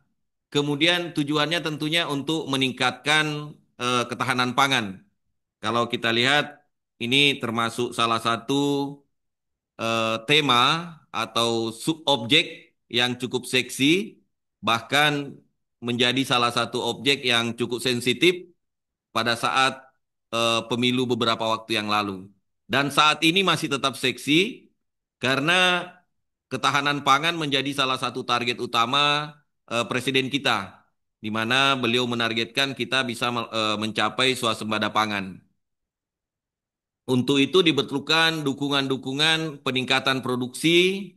kemudian tujuannya tentunya untuk meningkatkan ketahanan pangan. Kalau kita lihat ini termasuk salah satu tema atau subobjek yang cukup seksi, bahkan menjadi salah satu objek yang cukup sensitif pada saat pemilu beberapa waktu yang lalu. Dan saat ini masih tetap seksi karena ketahanan pangan menjadi salah satu target utama Presiden kita, di mana beliau menargetkan kita bisa mencapai swasembada pangan. Untuk itu diperlukan dukungan-dukungan peningkatan produksi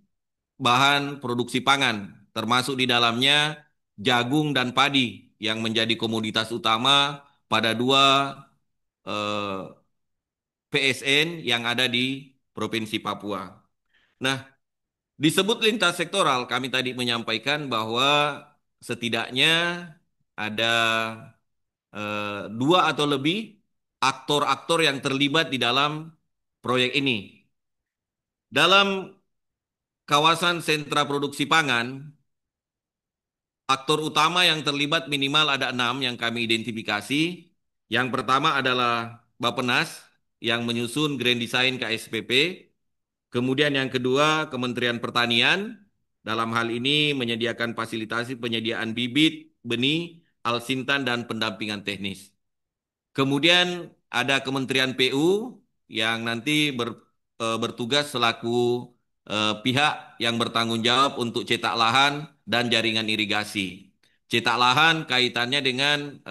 bahan produksi pangan, termasuk di dalamnya jagung dan padi yang menjadi komoditas utama pada dua eh, PSN yang ada di Provinsi Papua. Nah, disebut lintas sektoral, kami tadi menyampaikan bahwa setidaknya ada dua atau lebih aktor-aktor yang terlibat di dalam proyek ini. Dalam kawasan sentra produksi pangan, aktor utama yang terlibat minimal ada 6 yang kami identifikasi. Yang pertama adalah Bappenas yang menyusun Grand Design KSPP. Kemudian yang kedua Kementerian Pertanian dalam hal ini menyediakan fasilitasi penyediaan bibit, benih, alsintan, dan pendampingan teknis. Kemudian ada Kementerian PU yang nanti bertugas selaku pihak yang bertanggung jawab untuk cetak lahan dan jaringan irigasi. Cetak lahan kaitannya dengan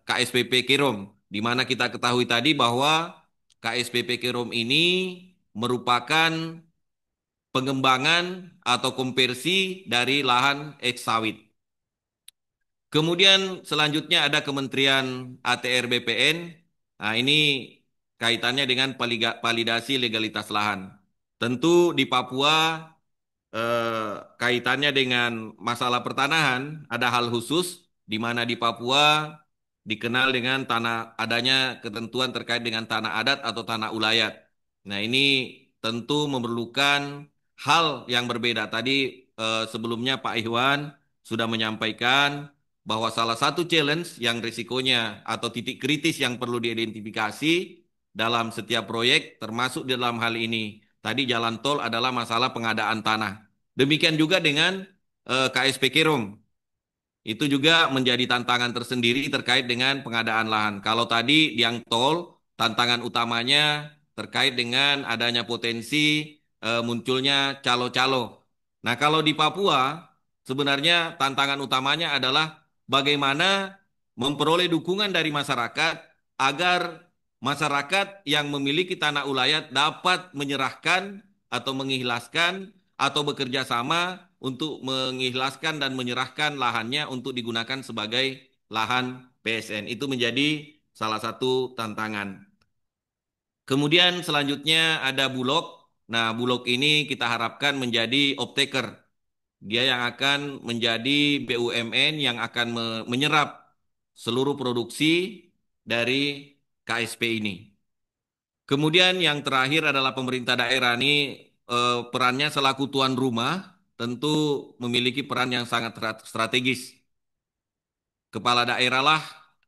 KSPP Kerom, di mana kita ketahui tadi bahwa KSPP Kerom ini merupakan pengembangan atau konversi dari lahan eks sawit. Kemudian selanjutnya ada Kementerian ATR BPN. Nah, ini kaitannya dengan validasi legalitas lahan. Tentu di Papua kaitannya dengan masalah pertanahan ada hal khusus di mana di Papua dikenal dengan adanya ketentuan terkait dengan tanah adat atau tanah ulayat. Nah, ini tentu memerlukan hal yang berbeda. Tadi sebelumnya Pak Iwan sudah menyampaikan bahwa salah satu challenge yang risikonya atau titik kritis yang perlu diidentifikasi dalam setiap proyek termasuk di dalam hal ini. Tadi jalan tol adalah masalah pengadaan tanah. Demikian juga dengan KSP Kerom. Itu juga menjadi tantangan tersendiri terkait dengan pengadaan lahan. Kalau tadi yang tol, tantangan utamanya terkait dengan adanya potensi munculnya calo-calo. Nah, kalau di Papua, sebenarnya tantangan utamanya adalah bagaimana memperoleh dukungan dari masyarakat agar masyarakat yang memiliki tanah ulayat dapat menyerahkan atau mengikhlaskan atau bekerja sama untuk mengikhlaskan dan menyerahkan lahannya untuk digunakan sebagai lahan PSN. Itu menjadi salah satu tantangan. Kemudian selanjutnya ada Bulog. Nah, Bulog ini kita harapkan menjadi off-taker. Dia yang akan menjadi BUMN yang akan menyerap seluruh produksi dari KSP ini. Kemudian yang terakhir adalah pemerintah daerah ini perannya selaku tuan rumah tentu memiliki peran yang sangat strategis. Kepala daerah lah,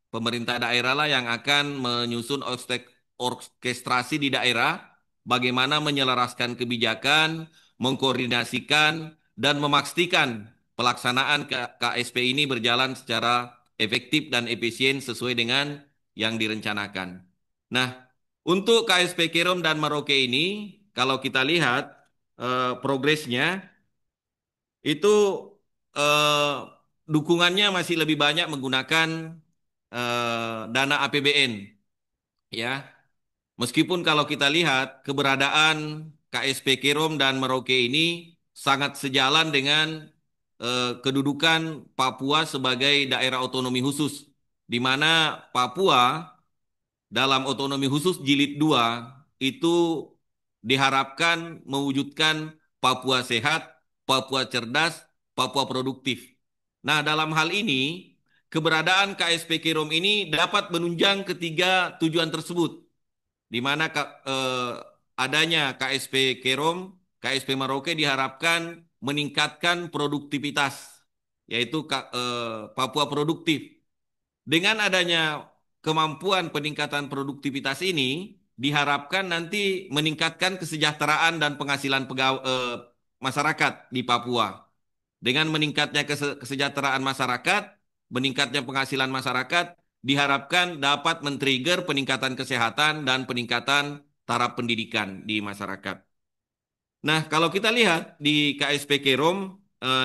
pemerintah daerah lah yang akan menyusun orkestrasi di daerah, bagaimana menyelaraskan kebijakan, mengkoordinasikan, dan memastikan pelaksanaan KSP ini berjalan secara efektif dan efisien sesuai dengan yang direncanakan. Nah, untuk KSP Kerom dan Merauke ini, kalau kita lihat progresnya, itu eh, dukungannya masih lebih banyak menggunakan dana APBN, ya. Meskipun kalau kita lihat keberadaan KSP Kerom dan Merauke ini sangat sejalan dengan kedudukan Papua sebagai daerah otonomi khusus, di mana Papua dalam otonomi khusus jilid 2 itu diharapkan mewujudkan Papua sehat, Papua cerdas, Papua produktif. Nah, dalam hal ini keberadaan KSP Kerom ini dapat menunjang ketiga tujuan tersebut, di mana adanya KSP Kerom, KSP Merauke diharapkan meningkatkan produktivitas, yaitu Papua produktif. Dengan adanya kemampuan peningkatan produktivitas ini, diharapkan nanti meningkatkan kesejahteraan dan penghasilan masyarakat di Papua. Dengan meningkatnya kesejahteraan masyarakat, meningkatnya penghasilan masyarakat, diharapkan dapat men-trigger peningkatan kesehatan dan peningkatan taraf pendidikan di masyarakat. Nah, kalau kita lihat di KSP Kerom,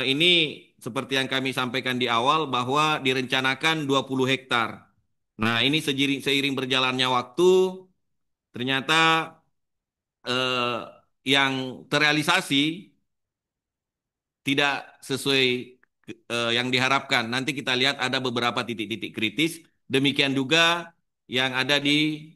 ini seperti yang kami sampaikan di awal bahwa direncanakan 20 hektar. Nah, ini seiring berjalannya waktu, ternyata eh, yang terrealisasi tidak sesuai yang diharapkan. Nanti kita lihat ada beberapa titik-titik kritis. Demikian juga yang ada di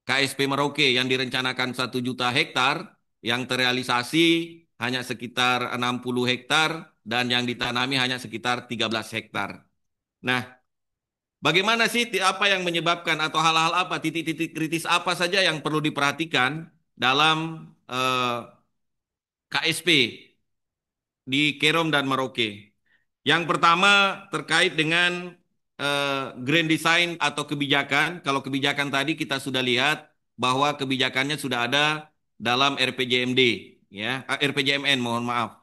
KSP Merauke yang direncanakan 1 juta hektar, yang terrealisasi hanya sekitar 60 hektar, dan yang ditanami hanya sekitar 13 hektar. Nah, bagaimana sih apa yang menyebabkan atau hal-hal apa, titik-titik kritis apa saja yang perlu diperhatikan dalam KSP di Kerom dan Merauke? Yang pertama terkait dengan grand design atau kebijakan. Kalau kebijakan tadi kita sudah lihat bahwa kebijakannya sudah ada dalam RPJMD, ya, RPJMN, mohon maaf.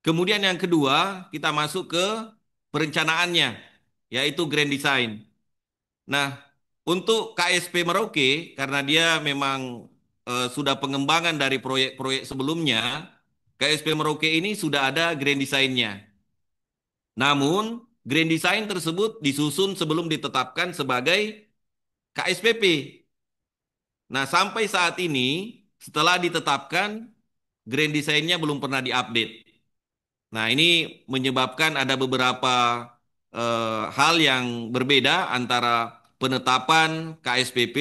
Kemudian yang kedua, kita masuk ke perencanaannya, yaitu grand design. Nah, untuk KSP Merauke, karena dia memang sudah pengembangan dari proyek-proyek sebelumnya, KSP Merauke ini sudah ada grand design-nya. Namun, grand design tersebut disusun sebelum ditetapkan sebagai KSPP. Nah, sampai saat ini, setelah ditetapkan, grand design-nya belum pernah diupdate. Nah, ini menyebabkan ada beberapa hal yang berbeda antara penetapan KSPP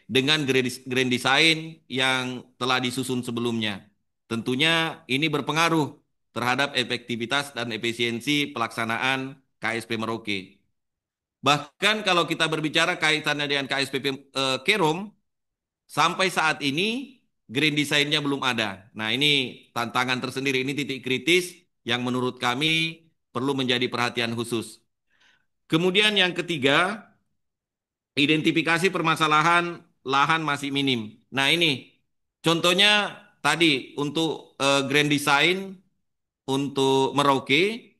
dengan grand design yang telah disusun sebelumnya. Tentunya ini berpengaruh terhadap efektivitas dan efisiensi pelaksanaan KSP Merauke. Bahkan kalau kita berbicara kaitannya dengan KSPP Kerom, sampai saat ini grand design-nya belum ada. Nah, ini tantangan tersendiri, ini titik kritis yang menurut kami perlu menjadi perhatian khusus. Kemudian yang ketiga, identifikasi permasalahan lahan masih minim. Nah, ini contohnya tadi untuk grand design untuk Merauke,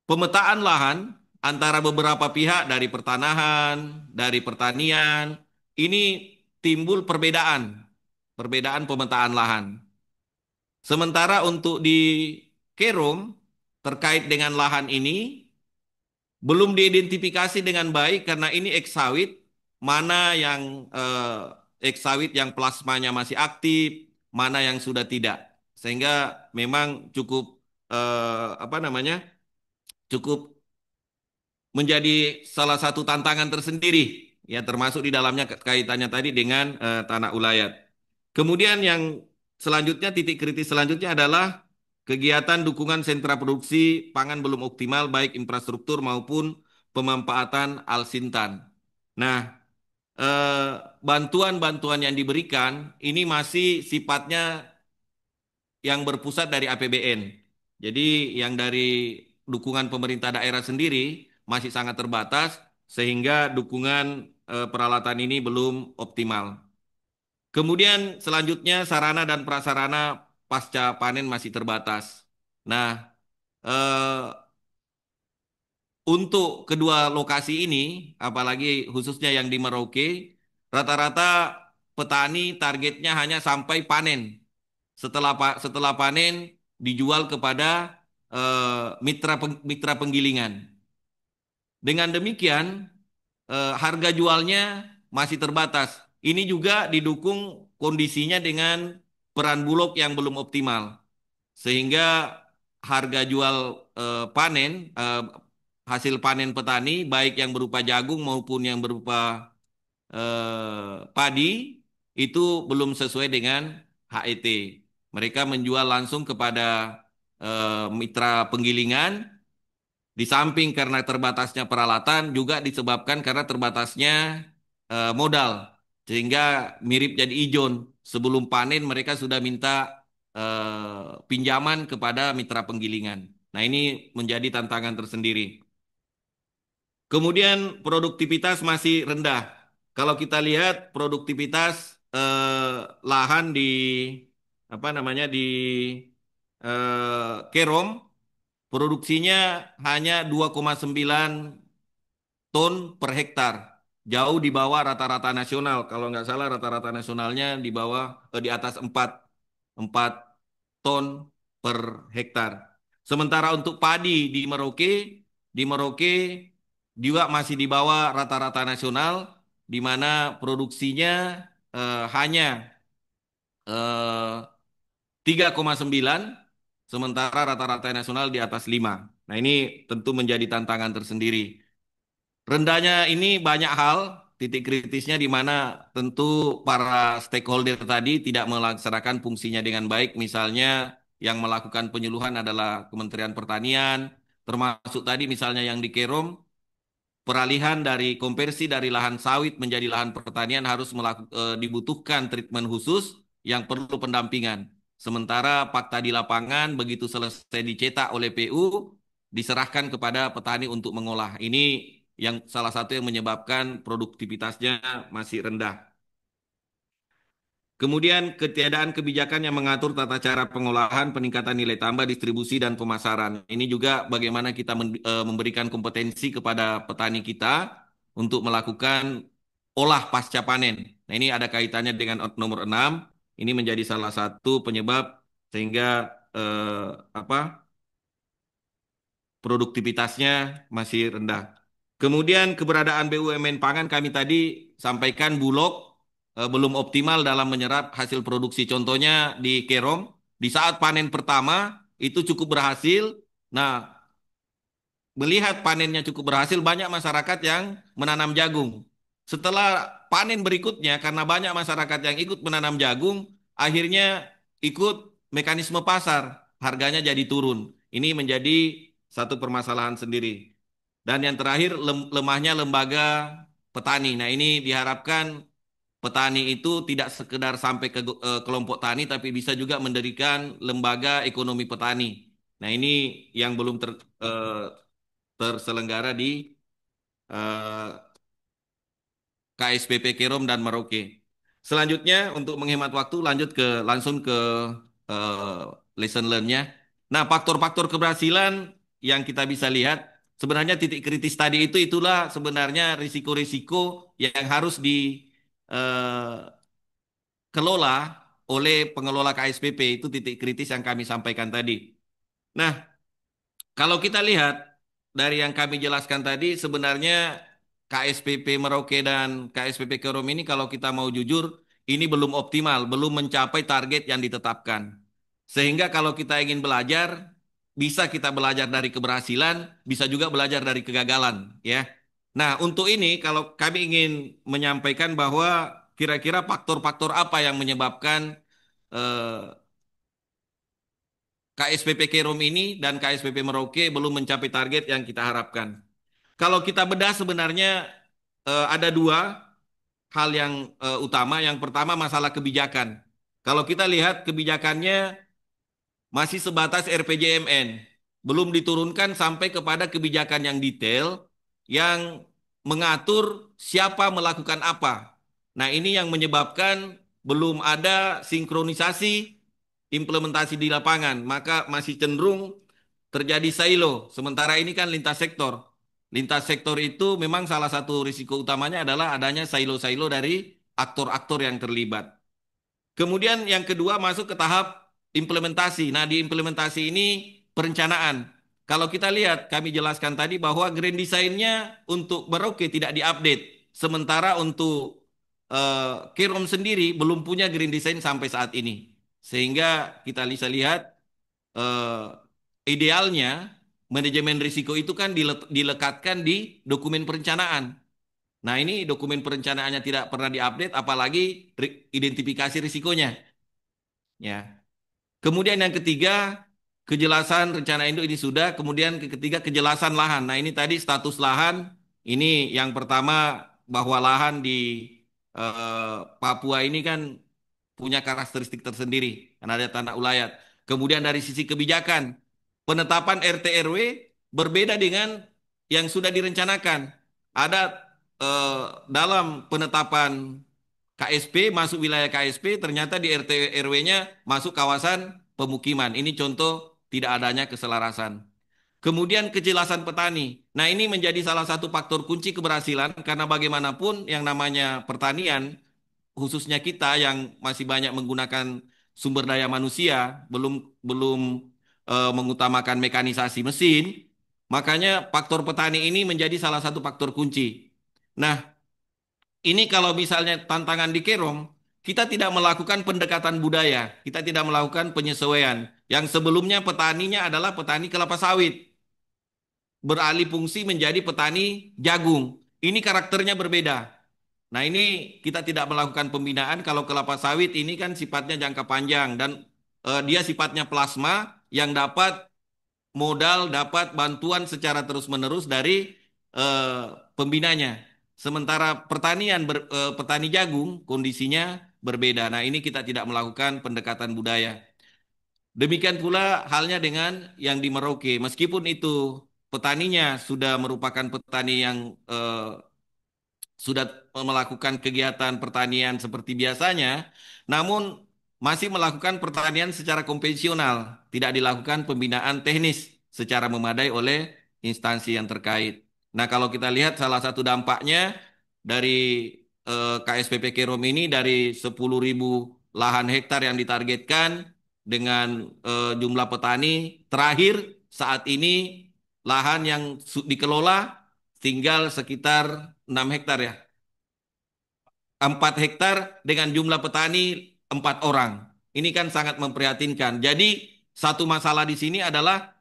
pemetaan lahan antara beberapa pihak dari pertanahan, dari pertanian, ini timbul perbedaan pemetaan lahan. Sementara untuk di Kerom, terkait dengan lahan ini, belum diidentifikasi dengan baik karena ini eks sawit, mana yang eks sawit yang plasmanya masih aktif, mana yang sudah tidak. Sehingga memang cukup apa namanya? Cukup menjadi salah satu tantangan tersendiri, ya, termasuk di dalamnya kaitannya tadi dengan tanah ulayat. Kemudian yang selanjutnya, titik kritis selanjutnya adalah kegiatan dukungan sentra produksi pangan belum optimal baik infrastruktur maupun pemanfaatan alsintan. Nah, bantuan-bantuan yang diberikan ini masih sifatnya yang berpusat dari APBN. Jadi yang dari dukungan pemerintah daerah sendiri masih sangat terbatas sehingga dukungan peralatan ini belum optimal. Kemudian selanjutnya sarana dan prasarana pasca panen masih terbatas. Nah, eh, untuk kedua lokasi ini, apalagi khususnya yang di Merauke, rata-rata petani targetnya hanya sampai panen. Setelah panen dijual kepada mitra penggilingan. Dengan demikian, harga jualnya masih terbatas. Ini juga didukung kondisinya dengan peran Bulog yang belum optimal. Sehingga harga jual hasil panen petani, baik yang berupa jagung maupun yang berupa padi, itu belum sesuai dengan HET. Mereka menjual langsung kepada mitra penggilingan. Di samping karena terbatasnya peralatan, juga disebabkan karena terbatasnya modal. Sehingga mirip jadi ijon. Sebelum panen mereka sudah minta pinjaman kepada mitra penggilingan. Nah, ini menjadi tantangan tersendiri. Kemudian produktivitas masih rendah. Kalau kita lihat produktivitas lahan di apa namanya di Kerom, produksinya hanya 2,9 ton per hektar, jauh di bawah rata-rata nasional. Kalau nggak salah rata-rata nasionalnya di bawah di atas 4 ton per hektar. Sementara untuk padi di Merauke juga masih di bawah rata-rata nasional, di mana produksinya hanya eh, 3,9, sementara rata-rata nasional di atas 5. Nah, ini tentu menjadi tantangan tersendiri. Rendahnya ini banyak hal, titik kritisnya di mana tentu para stakeholder tadi tidak melaksanakan fungsinya dengan baik. Misalnya yang melakukan penyuluhan adalah Kementerian Pertanian, termasuk tadi misalnya yang di Kerom, peralihan dari konversi dari lahan sawit menjadi lahan pertanian harus dibutuhkan treatment khusus yang perlu pendampingan. Sementara fakta di lapangan begitu selesai dicetak oleh PU, diserahkan kepada petani untuk mengolah. Ini yang salah satu yang menyebabkan produktivitasnya masih rendah. Kemudian ketiadaan kebijakan yang mengatur tata cara pengolahan, peningkatan nilai tambah, distribusi, dan pemasaran. Ini juga bagaimana kita memberikan kompetensi kepada petani kita untuk melakukan olah pasca panen. Nah, ini ada kaitannya dengan nomor 6. Ini menjadi salah satu penyebab sehingga eh, apa produktivitasnya masih rendah. Kemudian keberadaan BUMN pangan kami tadi sampaikan Bulog belum optimal dalam menyerap hasil produksi. Contohnya di Kerom, di saat panen pertama itu cukup berhasil. Nah, melihat panennya cukup berhasil, banyak masyarakat yang menanam jagung. Setelah panen berikutnya, karena banyak masyarakat yang ikut menanam jagung, akhirnya ikut mekanisme pasar, harganya jadi turun. Ini menjadi satu permasalahan sendiri. Dan yang terakhir, lemahnya lembaga petani. Nah, ini diharapkan petani itu tidak sekedar sampai ke kelompok tani, tapi bisa juga mendirikan lembaga ekonomi petani. Nah, ini yang belum terselenggara di eh, KSPP Kerom dan Merauke. Selanjutnya untuk menghemat waktu langsung ke eh, lesson learn-nya. Nah, faktor-faktor keberhasilan yang kita bisa lihat sebenarnya titik kritis tadi itulah sebenarnya risiko-risiko yang harus dikelola oleh pengelola KSPP, itu titik kritis yang kami sampaikan tadi. Nah, kalau kita lihat dari yang kami jelaskan tadi, sebenarnya KSPP Merauke dan KSPP Kerom ini kalau kita mau jujur, ini belum optimal, belum mencapai target yang ditetapkan. Sehingga kalau kita ingin belajar, bisa kita belajar dari keberhasilan, bisa juga belajar dari kegagalan, ya. Nah, untuk ini kalau kami ingin menyampaikan bahwa kira-kira faktor-faktor apa yang menyebabkan eh, KSPP Kerom ini dan KSPP Merauke belum mencapai target yang kita harapkan. Kalau kita bedah sebenarnya ada dua hal yang utama. Yang pertama masalah kebijakan. Kalau kita lihat kebijakannya masih sebatas RPJMN, belum diturunkan sampai kepada kebijakan yang detail yang mengatur siapa melakukan apa. Nah, ini yang menyebabkan belum ada sinkronisasi implementasi di lapangan, maka masih cenderung terjadi silo. Sementara ini kan lintas sektor. Lintas sektor itu memang salah satu risiko utamanya adalah adanya silo-silo dari aktor-aktor yang terlibat. Kemudian yang kedua masuk ke tahap implementasi. Nah, di implementasi ini perencanaan. Kalau kita lihat, kami jelaskan tadi bahwa grand design-nya untuk Merauke tidak diupdate. Sementara untuk Kirom sendiri belum punya grand design sampai saat ini. Sehingga kita bisa lihat eh, idealnya manajemen risiko itu kan dilekatkan di dokumen perencanaan. Nah, ini dokumen perencanaannya tidak pernah diupdate, apalagi identifikasi risikonya. Ya. Kemudian yang ketiga, kejelasan rencana induk ini sudah. Kemudian ketiga, kejelasan lahan. Nah, ini tadi status lahan. Ini yang pertama bahwa lahan di Papua ini kan punya karakteristik tersendiri. Karena ada tanah ulayat. Kemudian dari sisi kebijakan, penetapan RT RW berbeda dengan yang sudah direncanakan. Ada dalam penetapan KSP, masuk wilayah KSP, ternyata di RT RW-nya masuk kawasan pemukiman. Ini contoh tidak adanya keselarasan. Kemudian kejelasan petani. Nah, ini menjadi salah satu faktor kunci keberhasilan karena bagaimanapun yang namanya pertanian, khususnya kita yang masih banyak menggunakan sumber daya manusia, belum belum mengutamakan mekanisasi mesin, makanya faktor petani ini menjadi salah satu faktor kunci. Nah, ini kalau misalnya tantangan di Kerom, kita tidak melakukan pendekatan budaya, kita tidak melakukan penyesuaian. Yang sebelumnya petaninya adalah petani kelapa sawit, beralih fungsi menjadi petani jagung. Ini karakternya berbeda. Nah, ini kita tidak melakukan pembinaan. Kalau kelapa sawit ini kan sifatnya jangka panjang dan dia sifatnya plasma yang dapat modal, dapat bantuan secara terus-menerus dari eh, pembinanya. Sementara petani jagung kondisinya berbeda. Nah, ini kita tidak melakukan pendekatan budaya. Demikian pula halnya dengan yang di Merauke. Meskipun itu petaninya sudah merupakan petani yang sudah melakukan kegiatan pertanian seperti biasanya, namun masih melakukan pertanian secara konvensional, tidak dilakukan pembinaan teknis secara memadai oleh instansi yang terkait. Nah, kalau kita lihat salah satu dampaknya dari KSPP Kerom ini dari 10.000 lahan hektar yang ditargetkan dengan jumlah petani terakhir saat ini lahan yang dikelola tinggal sekitar 6 hektar ya. 4 hektar dengan jumlah petani 4 orang. Ini kan sangat memprihatinkan. Jadi satu masalah di sini adalah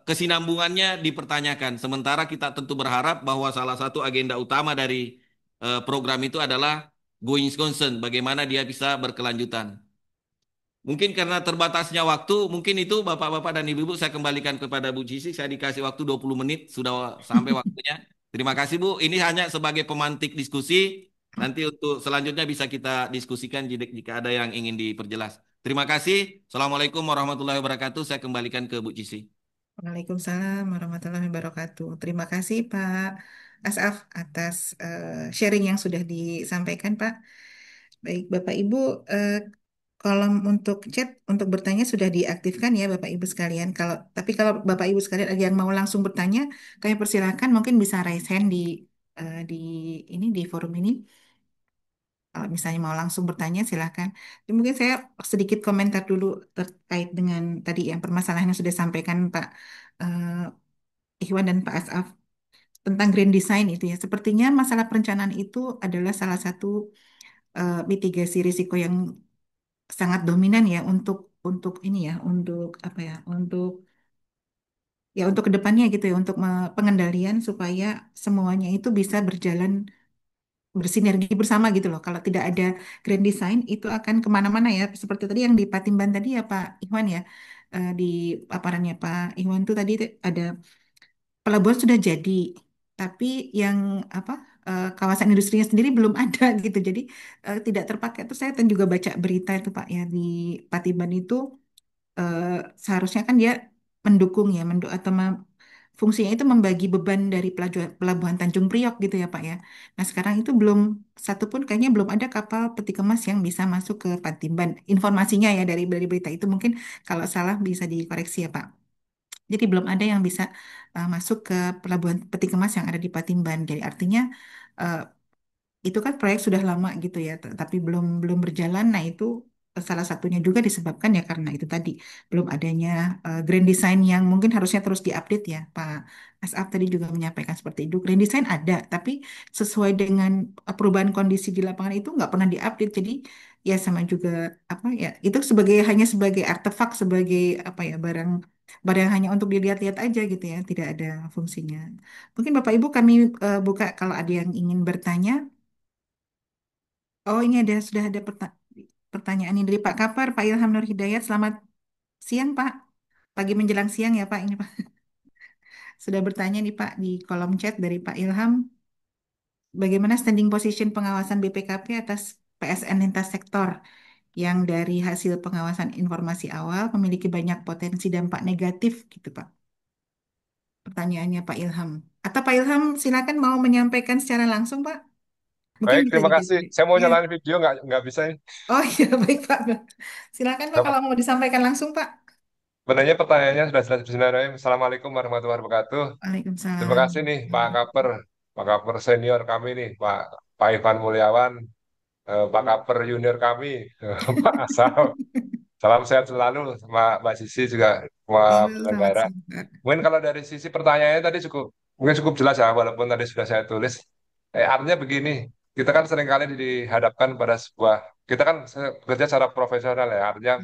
kesinambungannya dipertanyakan. Sementara kita tentu berharap bahwa salah satu agenda utama dari program itu adalah going concern, bagaimana dia bisa berkelanjutan. Mungkin karena terbatasnya waktu, mungkin itu Bapak-Bapak dan Ibu-Ibu saya kembalikan kepada Bu Cici. Saya dikasih waktu 20 menit, sudah sampai waktunya. Terima kasih Bu, ini hanya sebagai pemantik diskusi. Nanti untuk selanjutnya bisa kita diskusikan jika ada yang ingin diperjelas. Terima kasih. Assalamualaikum warahmatullahi wabarakatuh. Saya kembalikan ke Bu Cici. Waalaikumsalam warahmatullahi wabarakatuh. Terima kasih Pak Asaf atas sharing yang sudah disampaikan Pak. Baik Bapak Ibu, kolom untuk chat untuk bertanya sudah diaktifkan ya Bapak Ibu sekalian. Tapi kalau Bapak Ibu sekalian ada yang mau langsung bertanya, kami persilakan mungkin bisa raise hand di di forum ini. Kalau misalnya mau langsung bertanya silakan. Jadi mungkin saya sedikit komentar dulu terkait dengan tadi yang permasalahan yang sudah disampaikan Pak Ikhwan dan Pak Asaf tentang grand design itu ya. Sepertinya masalah perencanaan itu adalah salah satu mitigasi risiko yang sangat dominan ya untuk ini ya, untuk apa ya, untuk kedepannya gitu ya, untuk pengendalian supaya semuanya itu bisa berjalan bersinergi bersama gitu loh. Kalau tidak ada grand design itu akan kemana-mana ya. Seperti tadi yang di Patimban tadi ya Pak Ikhwan ya, di paparannya Pak Ikhwan tuh tadi ada pelabuhan sudah jadi, tapi yang apa kawasan industrinya sendiri belum ada gitu. Jadi tidak terpakai. Terus saya kan juga baca berita itu Pak ya di Patimban itu eh, seharusnya kan dia mendukung ya, atau fungsinya itu membagi beban dari pelabuhan Tanjung Priok gitu ya Pak ya. Nah sekarang itu belum satupun kayaknya belum ada kapal peti kemas yang bisa masuk ke Patimban. Informasinya ya dari berita itu mungkin kalau salah bisa dikoreksi ya Pak. Jadi belum ada yang bisa masuk ke pelabuhan peti kemas yang ada di Patimban. Jadi artinya eh, itu kan proyek sudah lama gitu ya, tapi belum belum berjalan. Nah, itu salah satunya juga disebabkan ya karena itu tadi belum adanya grand design yang mungkin harusnya terus diupdate ya. Pak Asaf tadi juga menyampaikan seperti itu. Grand design ada, tapi sesuai dengan perubahan kondisi di lapangan itu nggak pernah diupdate. Jadi ya sama juga apa ya itu hanya sebagai artefak, sebagai apa ya barang barang hanya untuk dilihat-lihat aja gitu ya, tidak ada fungsinya. Mungkin Bapak Ibu kami buka kalau ada yang ingin bertanya. Oh, ini sudah ada pertanyaan ini dari Pak Kapar, Pak Ilham Nur Hidayat. Selamat siang, Pak. Pagi menjelang siang ya, Pak. Ini Pak sudah bertanya nih, Pak, di kolom chat dari Pak Ilham. Bagaimana standing position pengawasan BPKP atas PSN lintas sektor yang dari hasil pengawasan informasi awal memiliki banyak potensi dampak negatif, gitu, Pak. Pertanyaannya Pak Ilham. Atau Pak Ilham silakan mau menyampaikan secara langsung, Pak. Mungkin Baik, bisa terima kasih. dijawab. Saya mau Ya. nyalain video, nggak bisa ini. Oh iya, baik, Pak. Silakan, Pak, Nggak kalau apa- mau disampaikan langsung, Pak. Sebenarnya pertanyaannya sudah jelas. Bismillahirrahmanirrahim. Assalamualaikum warahmatullahi wabarakatuh. Terima Waalaikumsalam. kasih nih Pak Kaper senior kami nih, Pak Ivan Mulyawan, Pak Kaper junior kami, Pak Asal. Salam sehat selalu, sama Mbak Sisi juga, sama Iya, selamat penyelenggara. siang, Pak. Mungkin kalau dari sisi pertanyaannya tadi mungkin cukup jelas ya, walaupun tadi sudah saya tulis. Artinya begini, kita kan seringkali dihadapkan pada kita kan bekerja secara profesional ya, artinya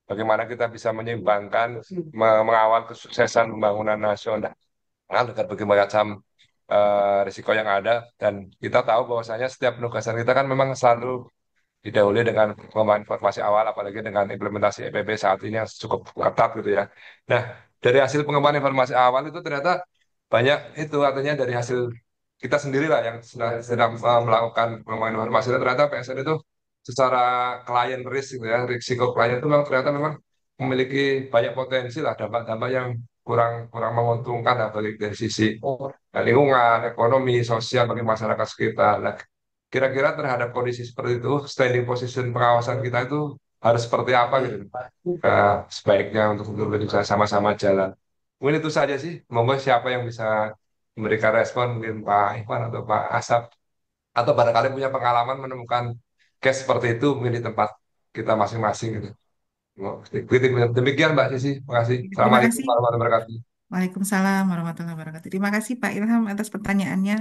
bagaimana kita bisa menyeimbangkan, mengawal kesuksesan pembangunan nasional dengan berbagai macam risiko yang ada, dan kita tahu bahwasanya setiap penugasan kita kan memang selalu didahului dengan pengembangan informasi awal, apalagi dengan implementasi EPB saat ini yang cukup ketat gitu ya. Nah, dari hasil pengembangan informasi awal itu ternyata banyak itu, artinya dari hasil kita sendiri lah yang sedang melakukan pengembangan informasi itu, ternyata PSN itu secara klien risk gitu ya, risiko klien itu memang ternyata memang memiliki banyak potensi lah, dampak-dampak yang kurang kurang menguntungkan lah bagi dari sisi lingkungan, ekonomi, sosial bagi masyarakat sekitar. Nah, kira-kira terhadap kondisi seperti itu, standing position pengawasan kita itu harus seperti apa gitu? Sebaiknya untuk bisa sama-sama jalan. Mungkin itu saja sih. Monggo siapa yang bisa memberikan respon, mungkin Pak Ivan atau Pak Asap, atau barangkali punya pengalaman menemukan case seperti itu mungkin di tempat kita masing-masing gitu. Demikian Mbak Sisi, terima kasih. Terima Assalamualaikum kasih. warahmatullahi wabarakatuh. Waalaikumsalam warahmatullahi wabarakatuh. Terima kasih Pak Ilham atas pertanyaannya.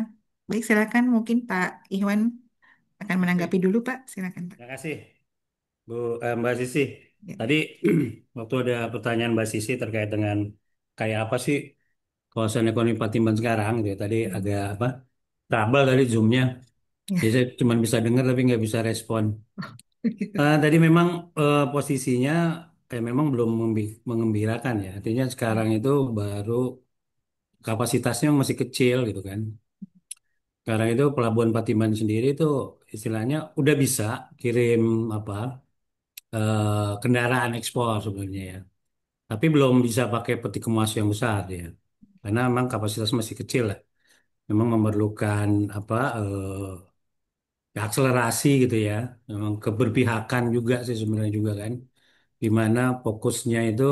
Baik, silakan mungkin Pak Iwan akan menanggapi dulu Pak. Silakan Pak. Terima kasih, Mbak Sisi. Ya. Tadi waktu ada pertanyaan Mbak Sisi terkait dengan kayak apa sih kawasan ekonomi Patimban sekarang gitu ya. Tadi agak apa trouble tadi Zoom-nya. Jadi Ya. saya cuma bisa dengar tapi nggak bisa respon. Tadi memang posisinya kayak memang belum mengembirakan ya. Artinya sekarang itu baru kapasitasnya masih kecil gitu kan. Sekarang itu Pelabuhan Patimban sendiri itu istilahnya udah bisa kirim apa kendaraan ekspor sebenarnya ya. Tapi belum bisa pakai peti kemas yang besar ya. Karena memang kapasitas masih kecil lah. Memang memerlukan apa akselerasi gitu ya. Memang keberpihakan juga sih sebenarnya juga kan. Di mana fokusnya itu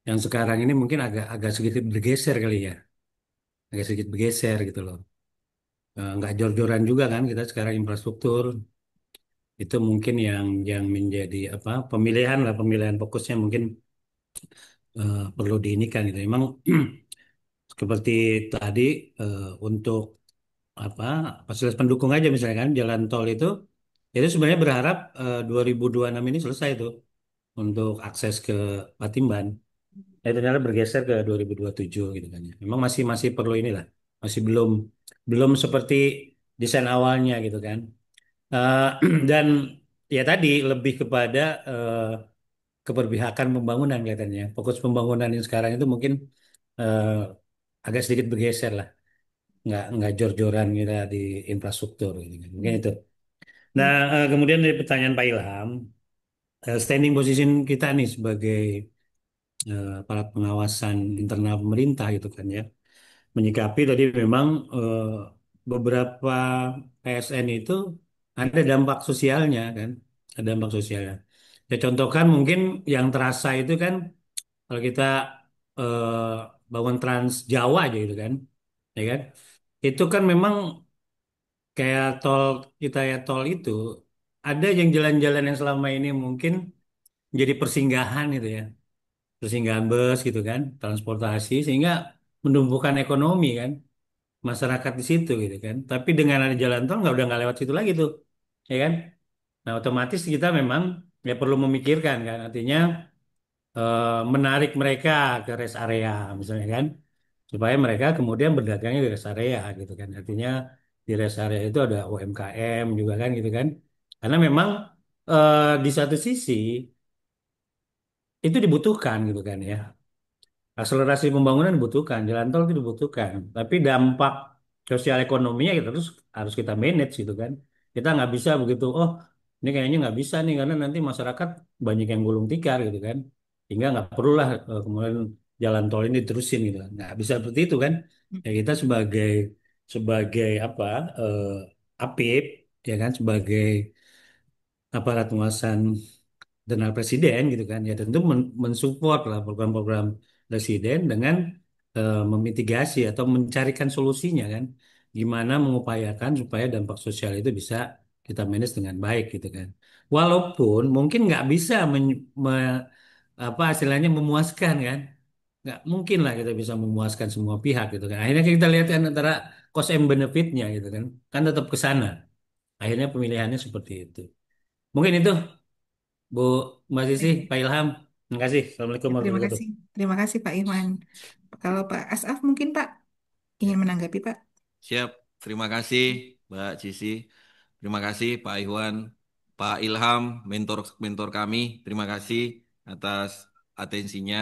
yang sekarang ini mungkin agak agak sedikit bergeser kali ya. Agak sedikit bergeser gitu loh. Nggak jor-joran juga kan kita sekarang infrastruktur itu mungkin yang menjadi apa pemilihan lah pemilihan fokusnya mungkin perlu diinikan gitu. Memang seperti tadi untuk apa fasilitas pendukung aja misalnya kan jalan tol itu sebenarnya berharap 2026 ini selesai tuh untuk akses ke Patimban. Ternyata bergeser ke 2027 gitu kan ya. Memang masih masih perlu inilah masih belum belum seperti desain awalnya gitu kan. Eh, dan ya tadi lebih kepada keberpihakan pembangunan kelihatannya. Fokus pembangunan yang sekarang itu mungkin eh, agak sedikit bergeser lah. Nggak jor-joran kita di infrastruktur gitu kan. Mungkin itu. Nah, kemudian dari pertanyaan Pak Ilham, standing position kita nih sebagai aparat pengawasan internal pemerintah gitu kan ya. Menyikapi tadi memang beberapa PSN itu ada dampak sosialnya kan. Ada dampak sosialnya. Ya contohkan mungkin yang terasa itu kan kalau kita bangun Trans Jawa aja gitu kan. Ya kan? Itu kan memang kayak tol kita ya tol itu ada yang jalan-jalan yang selama ini mungkin jadi persinggahan gitu ya persinggahan bus gitu kan transportasi sehingga menumbuhkan ekonomi kan masyarakat di situ gitu kan tapi dengan ada jalan tol nggak lewat situ lagi tuh ya kan nah otomatis kita memang ya perlu memikirkan kan artinya menarik mereka ke rest area misalnya kan supaya mereka kemudian berdagangnya di rest area gitu kan artinya di rest area itu ada UMKM juga kan gitu kan karena memang di satu sisi itu dibutuhkan gitu kan ya akselerasi pembangunan dibutuhkan jalan tol itu dibutuhkan tapi dampak sosial ekonominya kita terus harus kita manage gitu kan kita nggak bisa begitu oh ini kayaknya nggak bisa nih karena nanti masyarakat banyak yang gulung tikar gitu kan hingga nggak perlulah kemudian jalan tol ini diterusin gitu kan nggak bisa seperti itu kan ya kita sebagai sebagai apa eh, APIP ya kan sebagai aparat penguasaan internal presiden gitu kan ya tentu mensupport lah program-program presiden dengan memitigasi atau mencarikan solusinya kan gimana mengupayakan supaya dampak sosial itu bisa kita manage dengan baik gitu kan walaupun mungkin nggak bisa apa istilahnya memuaskan kan nggak mungkin lah kita bisa memuaskan semua pihak gitu kan akhirnya kita lihat kan antara cost and benefitnya gitu kan kan tetap ke sana akhirnya pemilihannya seperti itu mungkin itu Bu Mbak Sisi, Baik. Pak Ilham. Terima kasih. Assalamualaikum Ya, terima warahmatullahi kasih. wabarakatuh. Terima kasih Pak Iwan. Kalau Pak Asaf mungkin Pak ingin Ya, menanggapi Pak. siap. Terima kasih, Mbak Cici. Terima kasih, Pak Iwan, Pak Ilham, mentor kami. Terima kasih atas atensinya.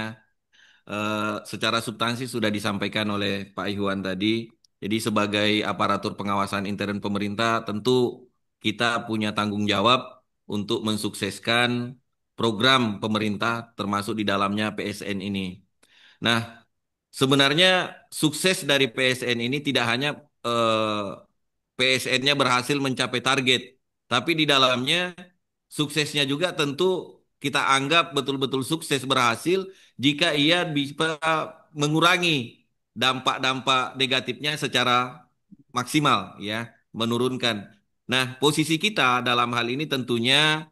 Secara substansi sudah disampaikan oleh Pak Iwan tadi. Jadi sebagai aparatur pengawasan intern pemerintah, tentu kita punya tanggung jawab untuk mensukseskan program pemerintah termasuk di dalamnya PSN ini. Nah, sebenarnya sukses dari PSN ini tidak hanya PSN-nya berhasil mencapai target, tapi di dalamnya suksesnya juga tentu kita anggap betul-betul sukses berhasil jika ia bisa mengurangi dampak-dampak negatifnya secara maksimal ya, menurunkan. Nah, posisi kita dalam hal ini tentunya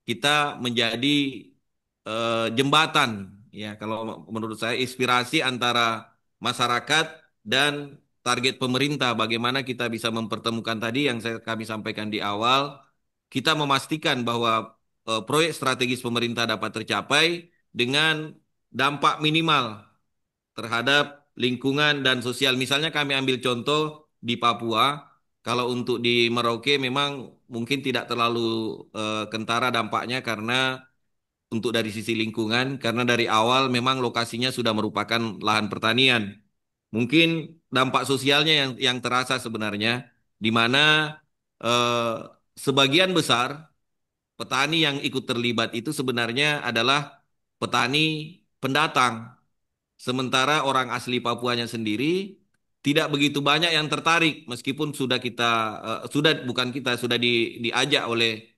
kita menjadi jembatan ya kalau menurut saya inspirasi antara masyarakat dan target pemerintah bagaimana kita bisa mempertemukan tadi yang kami sampaikan di awal kita memastikan bahwa proyek strategis pemerintah dapat tercapai dengan dampak minimal terhadap lingkungan dan sosial. Misalnya kami ambil contoh di Papua, kalau untuk di Merauke memang mungkin tidak terlalu kentara dampaknya karena untuk dari sisi lingkungan, karena dari awal memang lokasinya sudah merupakan lahan pertanian. Mungkin dampak sosialnya yang terasa sebenarnya, di mana eh, sebagian besar petani yang ikut terlibat itu sebenarnya adalah petani pendatang. Sementara orang asli Papuanya sendiri tidak begitu banyak yang tertarik meskipun sudah kita sudah bukan kita sudah diajak oleh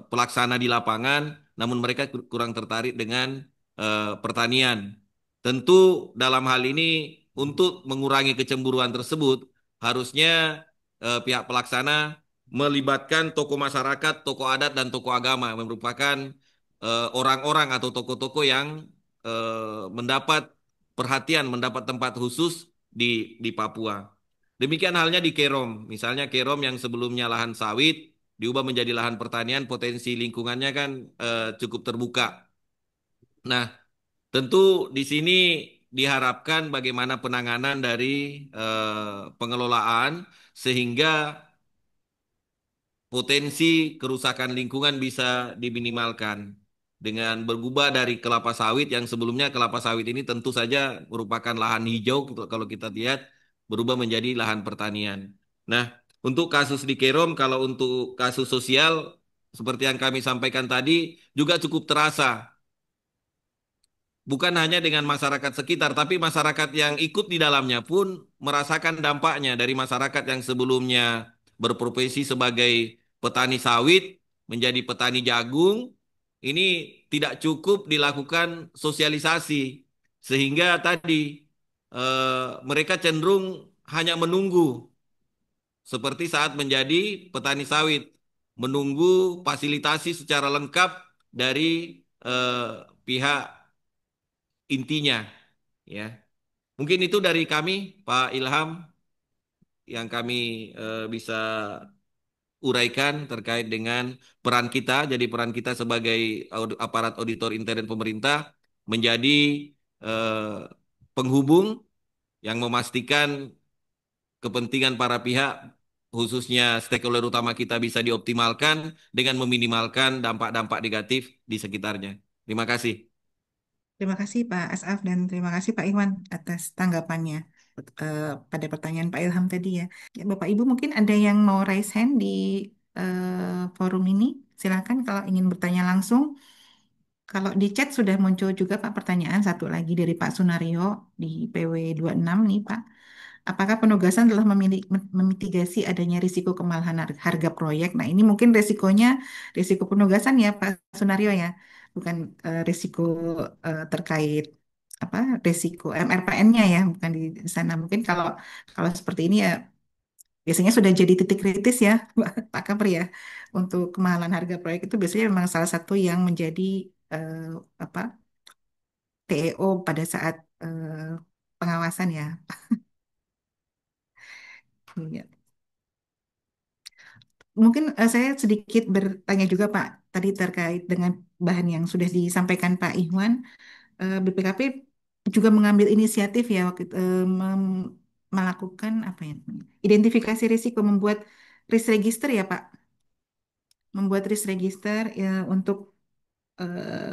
pelaksana di lapangan namun mereka kurang tertarik dengan pertanian. Tentu dalam hal ini untuk mengurangi kecemburuan tersebut harusnya pihak pelaksana melibatkan tokoh masyarakat, tokoh adat dan tokoh agama yang merupakan orang-orang atau tokoh-tokoh yang mendapat perhatian, mendapat tempat khusus di Papua. Demikian halnya di Kerom. Misalnya Kerom yang sebelumnya lahan sawit diubah menjadi lahan pertanian, potensi lingkungannya kan cukup terbuka. Nah, tentu di sini diharapkan bagaimana penanganan dari pengelolaan sehingga potensi kerusakan lingkungan bisa diminimalkan dengan berubah dari kelapa sawit yang sebelumnya kelapa sawit ini tentu saja merupakan lahan hijau kalau kita lihat berubah menjadi lahan pertanian. Nah, untuk kasus di Kerom kalau untuk kasus sosial seperti yang kami sampaikan tadi juga cukup terasa bukan hanya dengan masyarakat sekitar, tapi masyarakat yang ikut di dalamnya pun merasakan dampaknya dari masyarakat yang sebelumnya berprofesi sebagai petani sawit menjadi petani jagung. Ini tidak cukup dilakukan sosialisasi, sehingga tadi mereka cenderung hanya menunggu, seperti saat menjadi petani sawit, menunggu fasilitasi secara lengkap dari pihak intinya ya. Mungkin itu dari kami Pak Ilham yang kami bisa uraikan terkait dengan peran kita. Jadi peran kita sebagai aparat auditor intern pemerintah menjadi eh, penghubung yang memastikan kepentingan para pihak khususnya stakeholder utama kita bisa dioptimalkan dengan meminimalkan dampak-dampak negatif di sekitarnya. Terima kasih. Terima kasih Pak Asaf dan terima kasih Pak Iwan atas tanggapannya eh, pada pertanyaan Pak Ilham tadi ya. Ya, Bapak Ibu mungkin ada yang mau raise hand di forum ini. Silakan kalau ingin bertanya langsung. Kalau di chat sudah muncul juga Pak pertanyaan satu lagi dari Pak Sunario di PW enam nih Pak. Apakah penugasan telah memitigasi adanya risiko kemalahan harga proyek? Nah, ini mungkin risikonya risiko penugasan ya Pak Sunario ya, bukan risiko terkait apa risiko MRPN-nya ya, bukan di sana. Mungkin kalau kalau seperti ini ya biasanya sudah jadi titik kritis ya Pak Kapri ya. Untuk kemahalan harga proyek itu biasanya memang salah satu yang menjadi eh, apa TEO pada saat pengawasan ya. Iya. Mungkin saya sedikit bertanya juga Pak, tadi terkait dengan bahan yang sudah disampaikan Pak Ikhwan, BPKP juga mengambil inisiatif ya waktu itu, melakukan apa ya, identifikasi risiko, membuat risk register ya Pak, membuat risk register untuk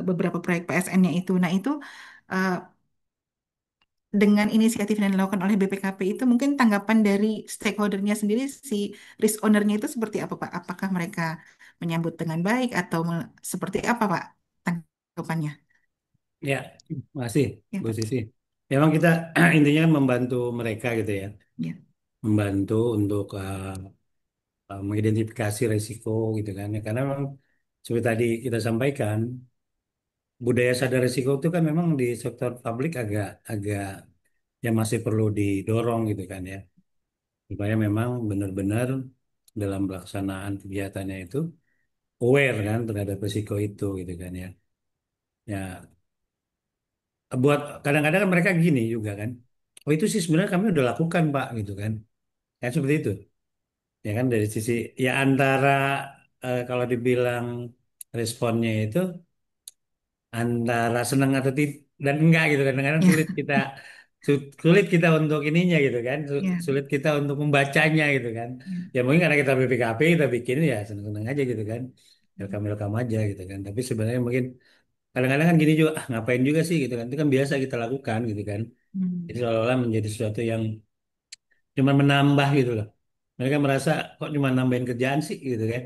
beberapa proyek PSN-nya itu. Nah itu eh, dengan inisiatif yang dilakukan oleh BPKP itu mungkin tanggapan dari stakeholder-nya sendiri si risk owner-nya itu seperti apa Pak? Apakah mereka menyambut dengan baik atau seperti apa Pak? Topannya. Ya, makasih Ya, Bu Pak. Sisi. Memang kita intinya membantu mereka gitu ya, Ya. membantu untuk mengidentifikasi risiko gitu kan. Ya, karena memang seperti tadi kita sampaikan, budaya sadar risiko itu kan memang di sektor publik agak agak yang masih perlu didorong gitu kan ya. Supaya memang benar-benar dalam pelaksanaan kegiatannya itu aware kan terhadap risiko itu gitu kan ya. Ya, buat kadang-kadang kan mereka gini juga kan. Oh itu sih sebenarnya kami udah lakukan Pak gitu kan. Kan seperti itu. Ya kan dari sisi ya antara kalau dibilang responnya itu antara senang atau tidak dan enggak gitu kan. Kadang-kadang Ya. sulit kita untuk ininya gitu kan. Ya. Sulit kita untuk membacanya gitu kan. Ya. Ya mungkin karena kita BPKP kita bikin ya senang-senang aja gitu kan. Welcome-welcome aja gitu kan. Tapi sebenarnya mungkin kadang-kadang kan gini juga, ah, ngapain juga sih gitu kan. Itu kan biasa kita lakukan gitu kan. Hmm. Jadi seolah-olah menjadi sesuatu yang cuma menambah gitu loh. Mereka merasa kok cuma nambahin kerjaan sih gitu kan.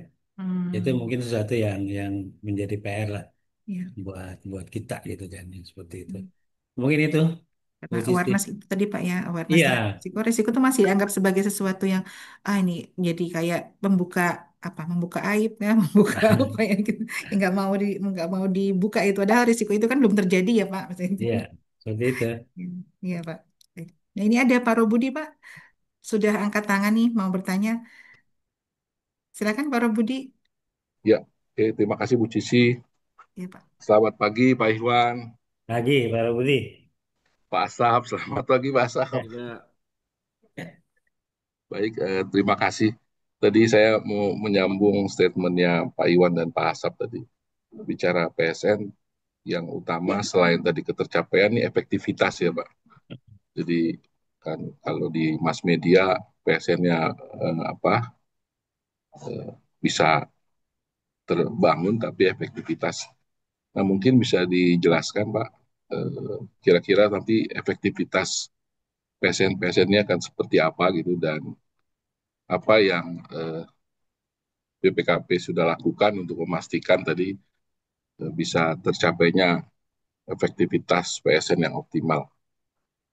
Itu Hmm. mungkin sesuatu yang menjadi PR lah Ya. buat buat kita gitu kan yang seperti itu. Mungkin itu Karena Bu Sisti. awareness itu tadi Pak ya, awareness terhadap Iya, risiko. Risiko itu masih dianggap sebagai sesuatu yang ini jadi kayak membuka apa, membuka aib ya, membuka apa ya gitu. Yang nggak mau dibuka itu. Padahal risiko itu kan belum terjadi ya Pak. Maksudnya itu. iya, seperti itu. Ya, iya Pak. Baik. Nah ini ada Pak Robudi Pak, sudah angkat tangan nih mau bertanya. Silakan Pak Robudi. Ya, oke, terima kasih Bu Cici. Ya Pak. Selamat pagi Pak Iwan, Lagi Pak Budi. Pak Asaf. Selamat pagi Pak Asaf. Ya, Baik, terima kasih. Tadi saya mau menyambung statementnya Pak Iwan dan Pak Asaf tadi. Bicara PSN, yang utama selain tadi ketercapaian, ini efektivitas ya Pak. Jadi kan kalau di mass media PSN-nya bisa terbangun, tapi efektivitas. Nah mungkin bisa dijelaskan Pak, kira-kira nanti efektivitas PSN ini akan seperti apa gitu dan apa yang BPKP sudah lakukan untuk memastikan tadi bisa tercapainya efektivitas PSN yang optimal.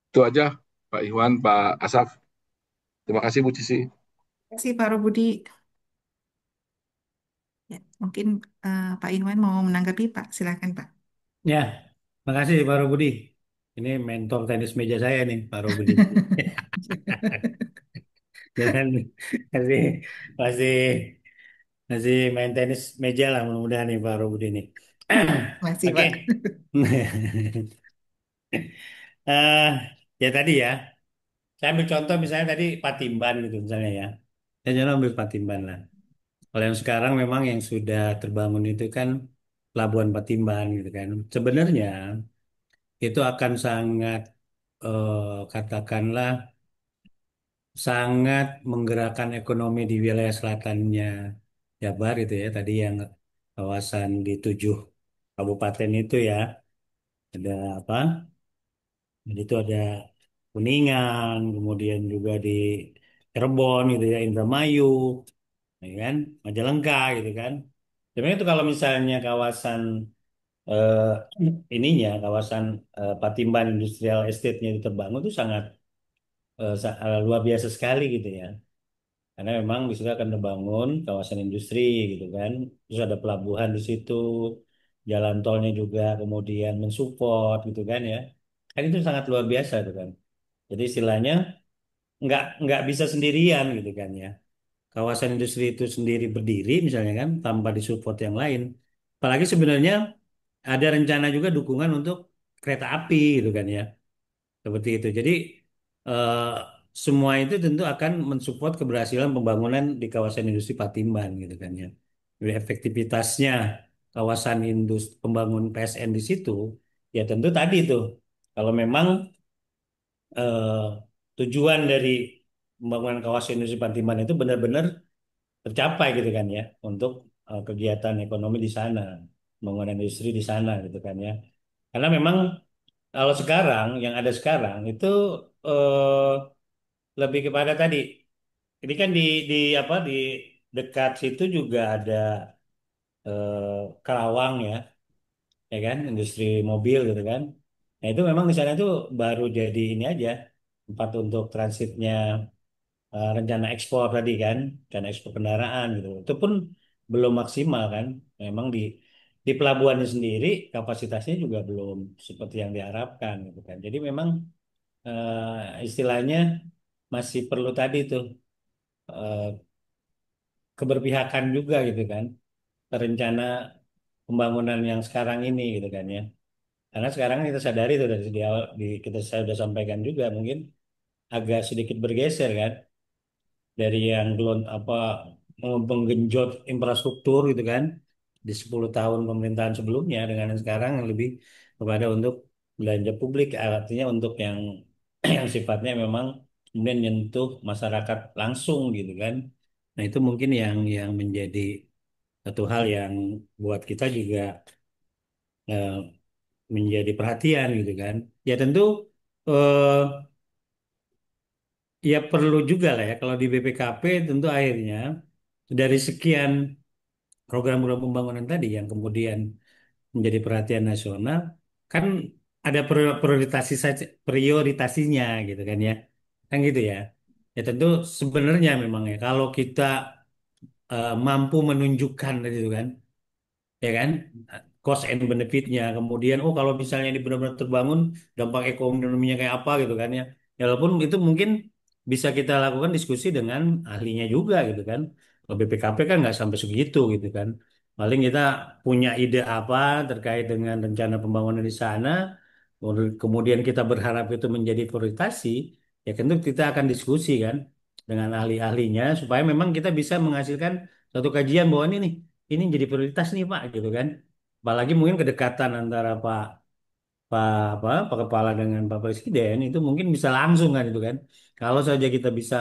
Itu aja Pak Iwan, Pak Asaf. Terima kasih Bu Cici. Terima kasih Pak Robudi. Ya, mungkin Pak Irwan mau menanggapi Pak. Silakan Pak. Ya, makasih Pak Budi. Ini mentor tenis meja saya nih Pak Budi. Dan masih masih masih main tenis meja lah mudah-mudahan nih Pak Budi nih. Masih Oke. Pak. Eh, ya tadi ya, saya ambil contoh misalnya tadi Patimban gitu misalnya ya. Saya jangan ambil Patimban lah. Kalau yang sekarang memang yang sudah terbangun itu kan Pelabuhan Patimban gitu kan. Sebenarnya itu akan sangat katakanlah sangat menggerakkan ekonomi di wilayah selatannya Jabar itu ya. Tadi yang kawasan di 7 kabupaten itu ya. Ada apa? Jadi itu ada Kuningan, kemudian juga di Cirebon gitu ya, Indramayu, ya kan, Majalengka gitu kan. Sebenarnya itu kalau misalnya kawasan eh, kawasan Patimban Industrial Estate-nya itu terbangun itu sangat luar biasa sekali gitu ya. Karena memang di situ akan terbangun kawasan industri gitu kan. Terus ada pelabuhan di situ, jalan tolnya juga kemudian mensupport gitu kan ya. Kan itu sangat luar biasa gitu kan. Jadi istilahnya nggak bisa sendirian gitu kan ya. Kawasan industri itu sendiri berdiri misalnya kan tanpa disupport yang lain. Apalagi sebenarnya ada rencana juga dukungan untuk kereta api gitu kan ya. Seperti itu. Jadi eh, semua itu tentu akan mensupport keberhasilan pembangunan di kawasan industri Patimban gitu kan ya. Jadi efektivitasnya kawasan industri pembangun PSN di situ ya tentu tadi tuh kalau memang eh, tujuan dari pembangunan kawasan industri Patimban itu benar-benar tercapai gitu kan ya untuk kegiatan ekonomi di sana, pembangunan industri di sana gitu kan ya. Karena memang kalau sekarang yang ada sekarang itu eh, lebih kepada tadi. Ini kan di apa di dekat situ juga ada Karawang ya. ya kan, industri mobil gitu kan. Nah itu memang di sana tuh baru jadi ini aja tempat untuk transitnya rencana ekspor tadi kan, rencana ekspor kendaraan gitu. Itu pun belum maksimal kan. Memang di pelabuhannya sendiri kapasitasnya juga belum seperti yang diharapkan gitu kan. Jadi memang istilahnya masih perlu tadi tuh eh, keberpihakan juga gitu kan, rencana pembangunan yang sekarang ini gitu kan ya. Karena sekarang kita sadari itu dari di awal kita saya sudah sampaikan juga mungkin agak sedikit bergeser kan dari yang apa menggenjot infrastruktur gitu kan di 10 tahun pemerintahan sebelumnya dengan yang sekarang yang lebih kepada untuk belanja publik artinya untuk yang yang sifatnya memang kemudian nyentuh masyarakat langsung gitu kan. Nah, itu mungkin yang menjadi satu hal yang buat kita juga eh, menjadi perhatian gitu kan. Ya tentu eh, ya perlu juga lah ya kalau di BPKP tentu akhirnya dari sekian program-program pembangunan tadi yang kemudian menjadi perhatian nasional kan ada prioritasinya gitu kan ya. Kan gitu ya. Ya tentu sebenarnya memang ya kalau kita mampu menunjukkan itu kan ya kan cost and benefitnya kemudian oh kalau misalnya ini benar-benar terbangun dampak ekonominya kayak apa gitu kan ya. Ya walaupun itu mungkin bisa kita lakukan diskusi dengan ahlinya juga gitu kan. Kalau BPKP kan nggak sampai segitu gitu kan, paling kita punya ide apa terkait dengan rencana pembangunan di sana, kemudian kita berharap itu menjadi prioritasi, ya tentu kita akan diskusi kan dengan ahli-ahlinya supaya memang kita bisa menghasilkan satu kajian bahwa ini nih ini jadi prioritas nih Pak gitu kan. Apalagi mungkin kedekatan antara Pak Pak Kepala dengan Pak Presiden itu mungkin bisa langsung kan itu kan. Kalau saja kita bisa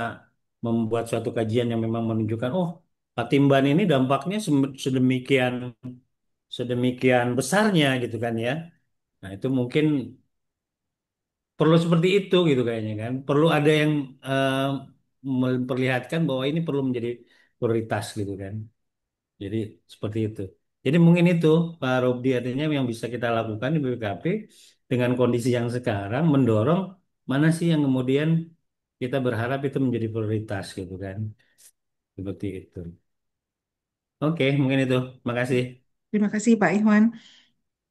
membuat suatu kajian yang memang menunjukkan oh Patimban ini dampaknya sedemikian sedemikian besarnya gitu kan ya. Nah, itu mungkin perlu seperti itu gitu kayaknya kan. Perlu ada yang eh, memperlihatkan bahwa ini perlu menjadi prioritas gitu kan. Jadi seperti itu. Jadi mungkin itu Pak Robdi artinya yang bisa kita lakukan di BPKP dengan kondisi yang sekarang mendorong mana sih yang kemudian kita berharap itu menjadi prioritas gitu kan. Seperti itu. Oke, mungkin itu. Makasih. Terima kasih Pak Iwan.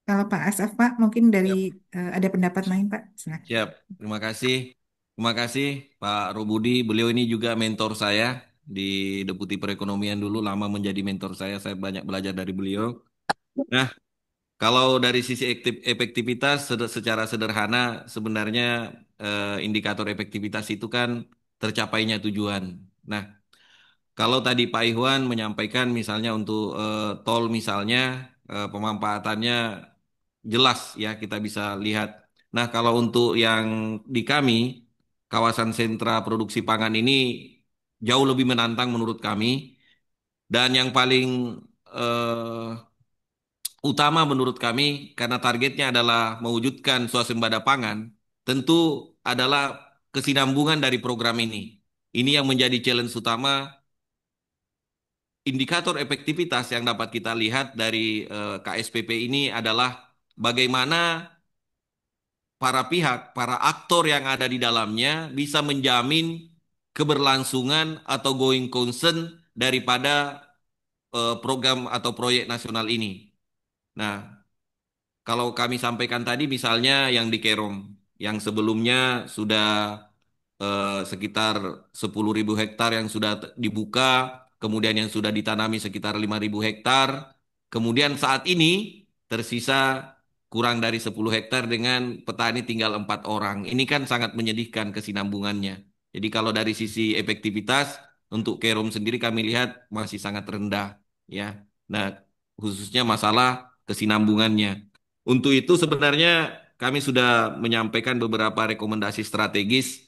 Kalau Pak Asaf, Pak, mungkin dari Siap, ada pendapat lain, Pak. Silakan. siap. Terima kasih. Terima kasih Pak Robudi. Beliau ini juga mentor saya di Deputi Perekonomian dulu, lama menjadi mentor saya. Saya banyak belajar dari beliau. Nah, kalau dari sisi efektivitas secara sederhana sebenarnya indikator efektivitas itu kan tercapainya tujuan. Nah, kalau tadi Pak Ikhwan menyampaikan misalnya untuk tol misalnya pemanfaatannya jelas ya kita bisa lihat. Nah, kalau untuk yang di kami kawasan sentra produksi pangan ini jauh lebih menantang menurut kami dan yang paling eh, utama menurut kami karena targetnya adalah mewujudkan swasembada pangan, tentu adalah kesinambungan dari program ini. Ini yang menjadi challenge utama indikator efektivitas yang dapat kita lihat dari KSPP ini adalah bagaimana para pihak, para aktor yang ada di dalamnya bisa menjamin keberlangsungan atau going concern daripada program atau proyek nasional ini. Nah, kalau kami sampaikan tadi misalnya yang di Kerom, yang sebelumnya sudah sekitar 10.000 hektar yang sudah dibuka, kemudian yang sudah ditanami sekitar 5.000 hektar, kemudian saat ini tersisa kurang dari 10 hektar dengan petani tinggal 4 orang. Ini kan sangat menyedihkan kesinambungannya. Jadi kalau dari sisi efektivitas untuk Kerom sendiri kami lihat masih sangat rendah ya. Nah, khususnya masalah kesinambungannya. Untuk itu sebenarnya kami sudah menyampaikan beberapa rekomendasi strategis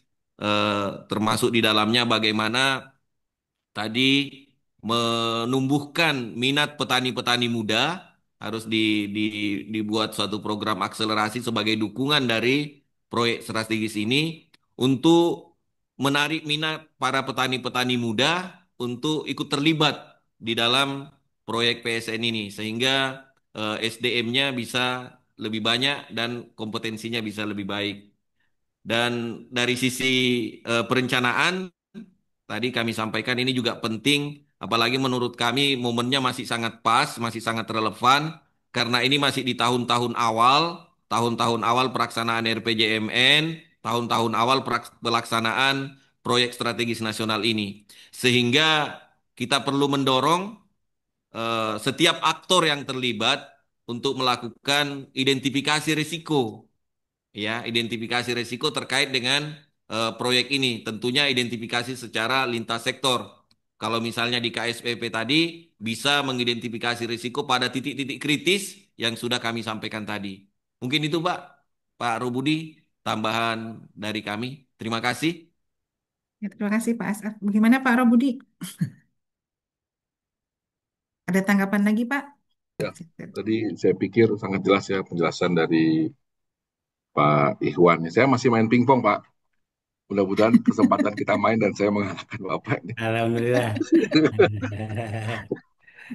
termasuk di dalamnya bagaimana tadi menumbuhkan minat petani-petani muda harus dibuat suatu program akselerasi sebagai dukungan dari proyek strategis ini untuk menarik minat para petani-petani muda untuk ikut terlibat di dalam proyek PSN ini sehingga SDM-nya bisa lebih banyak dan kompetensinya bisa lebih baik. Dan dari sisi perencanaan, tadi kami sampaikan ini juga penting, apalagi menurut kami momennya masih sangat pas, masih sangat relevan, karena ini masih di tahun-tahun awal pelaksanaan RPJMN, tahun-tahun awal pelaksanaan proyek strategis nasional ini. Sehingga kita perlu mendorong setiap aktor yang terlibat untuk melakukan identifikasi risiko, ya, identifikasi risiko terkait dengan proyek ini. Tentunya identifikasi secara lintas sektor. Kalau misalnya di KSPP tadi bisa mengidentifikasi risiko pada titik-titik kritis yang sudah kami sampaikan tadi. Mungkin itu Pak Robudi, tambahan dari kami. Terima kasih. Ya, terima kasih Pak Asaf. Bagaimana Pak Robudi? Ada tanggapan lagi Pak? Ya, tadi saya pikir sangat jelas ya penjelasan dari Pak Ikhwan. Saya masih main pingpong, Pak. Mudah-mudahan kesempatan kita main dan saya mengalahkan Bapak ini. Alhamdulillah.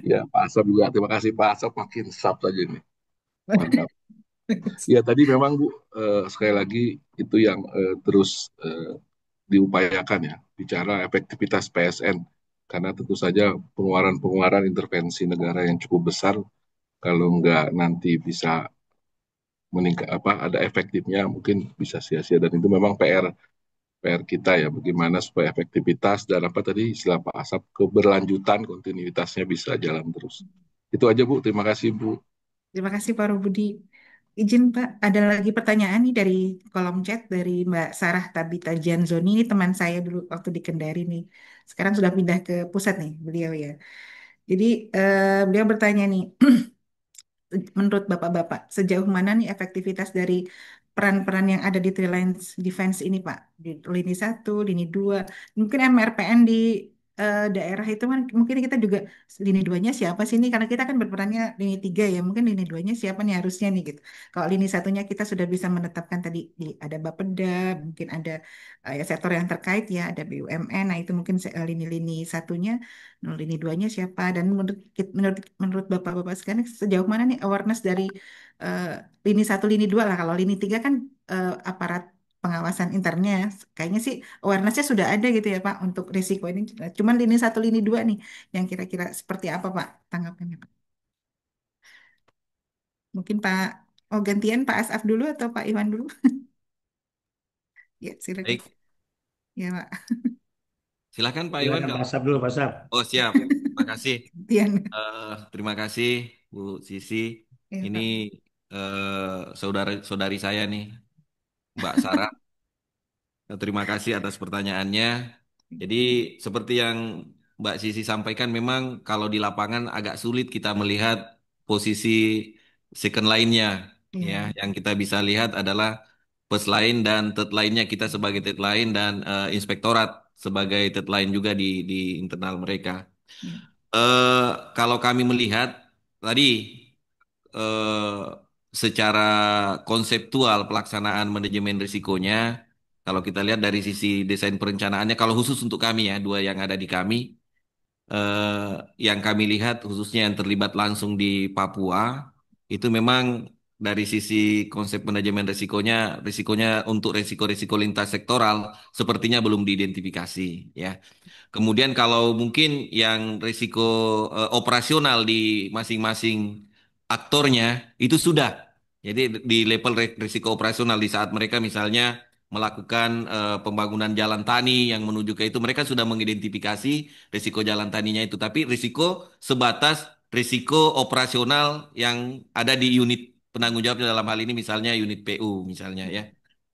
Ya, Pak Asap juga. Terima kasih Pak Asap, makin sap saja ini. Mantap. Ya, tadi memang Bu, sekali lagi itu yang terus diupayakan ya, bicara efektivitas PSN. Karena tentu saja pengeluaran-pengeluaran intervensi negara yang cukup besar, kalau nggak nanti bisa meningkat ada efektifnya mungkin bisa sia-sia dan itu memang PR kita ya bagaimana supaya efektivitas dan apa tadi istilah Pak Asap keberlanjutan kontinuitasnya bisa jalan terus. Itu aja Bu, terima kasih Bu. Terima kasih Pak Robudi. Izin Pak, ada lagi pertanyaan nih dari kolom chat dari Mbak Sarah Tabita Janzoni. Ini teman saya dulu waktu di Kendari nih. Sekarang sudah pindah ke pusat nih beliau ya. Jadi beliau bertanya nih, menurut Bapak-Bapak, sejauh mana nih efektivitas dari peran-peran yang ada di Three Lines Defense ini, Pak? Di lini satu, lini dua, mungkin MRPN di daerah itu kan mungkin kita juga lini duanya siapa sih ini? Karena kita kan berperannya lini tiga ya, mungkin lini duanya siapa nih harusnya nih gitu. Kalau lini satunya kita sudah bisa menetapkan tadi ada Bapeda, mungkin ada ya sektor yang terkait ya, ada BUMN, nah itu mungkin lini-lini satunya. Nah, lini duanya siapa? Dan menurut Bapak-Bapak sekalian sejauh mana nih awareness dari eh, lini satu, lini dua lah. Kalau lini tiga kan aparat pengawasan internnya, kayaknya sih awarenessnya sudah ada gitu ya Pak untuk risiko ini. Cuman lini satu, lini dua nih yang kira-kira seperti apa Pak tanggapannya Pak? Mungkin Pak, oh gantian Pak Asaf dulu atau Pak Iwan dulu? Ya silakan. Baik, Ya Pak. silakan Pak Iwan Silakan Pak kalau. Asap dulu, Pak Asap. Oh, siap. Terima kasih. Gantian. Terima kasih Bu Sisi. Ya Ini Pak. saudari saya nih, Mbak Sarah. Terima kasih atas pertanyaannya. Jadi seperti yang Mbak Sisi sampaikan, memang kalau di lapangan agak sulit kita melihat posisi second line-nya. Ya, Ya. yang kita bisa lihat adalah first line dan third line-nya kita sebagai third line dan inspektorat sebagai third line juga di internal mereka. Ya. Kalau kami melihat tadi eh, secara konseptual pelaksanaan manajemen risikonya, kalau kita lihat dari sisi desain perencanaannya, kalau khusus untuk kami ya, dua yang ada di kami, yang kami lihat khususnya yang terlibat langsung di Papua, itu memang dari sisi konsep manajemen risikonya, risikonya untuk risiko-risiko lintas sektoral sepertinya belum diidentifikasi ya. Kemudian kalau mungkin yang risiko operasional di masing-masing aktornya itu sudah. Jadi di level risiko operasional di saat mereka misalnya melakukan pembangunan jalan tani yang menuju ke itu mereka sudah mengidentifikasi risiko jalan taninya itu. Tapi risiko sebatas risiko operasional yang ada di unit penanggung jawabnya dalam hal ini misalnya unit PU misalnya ya.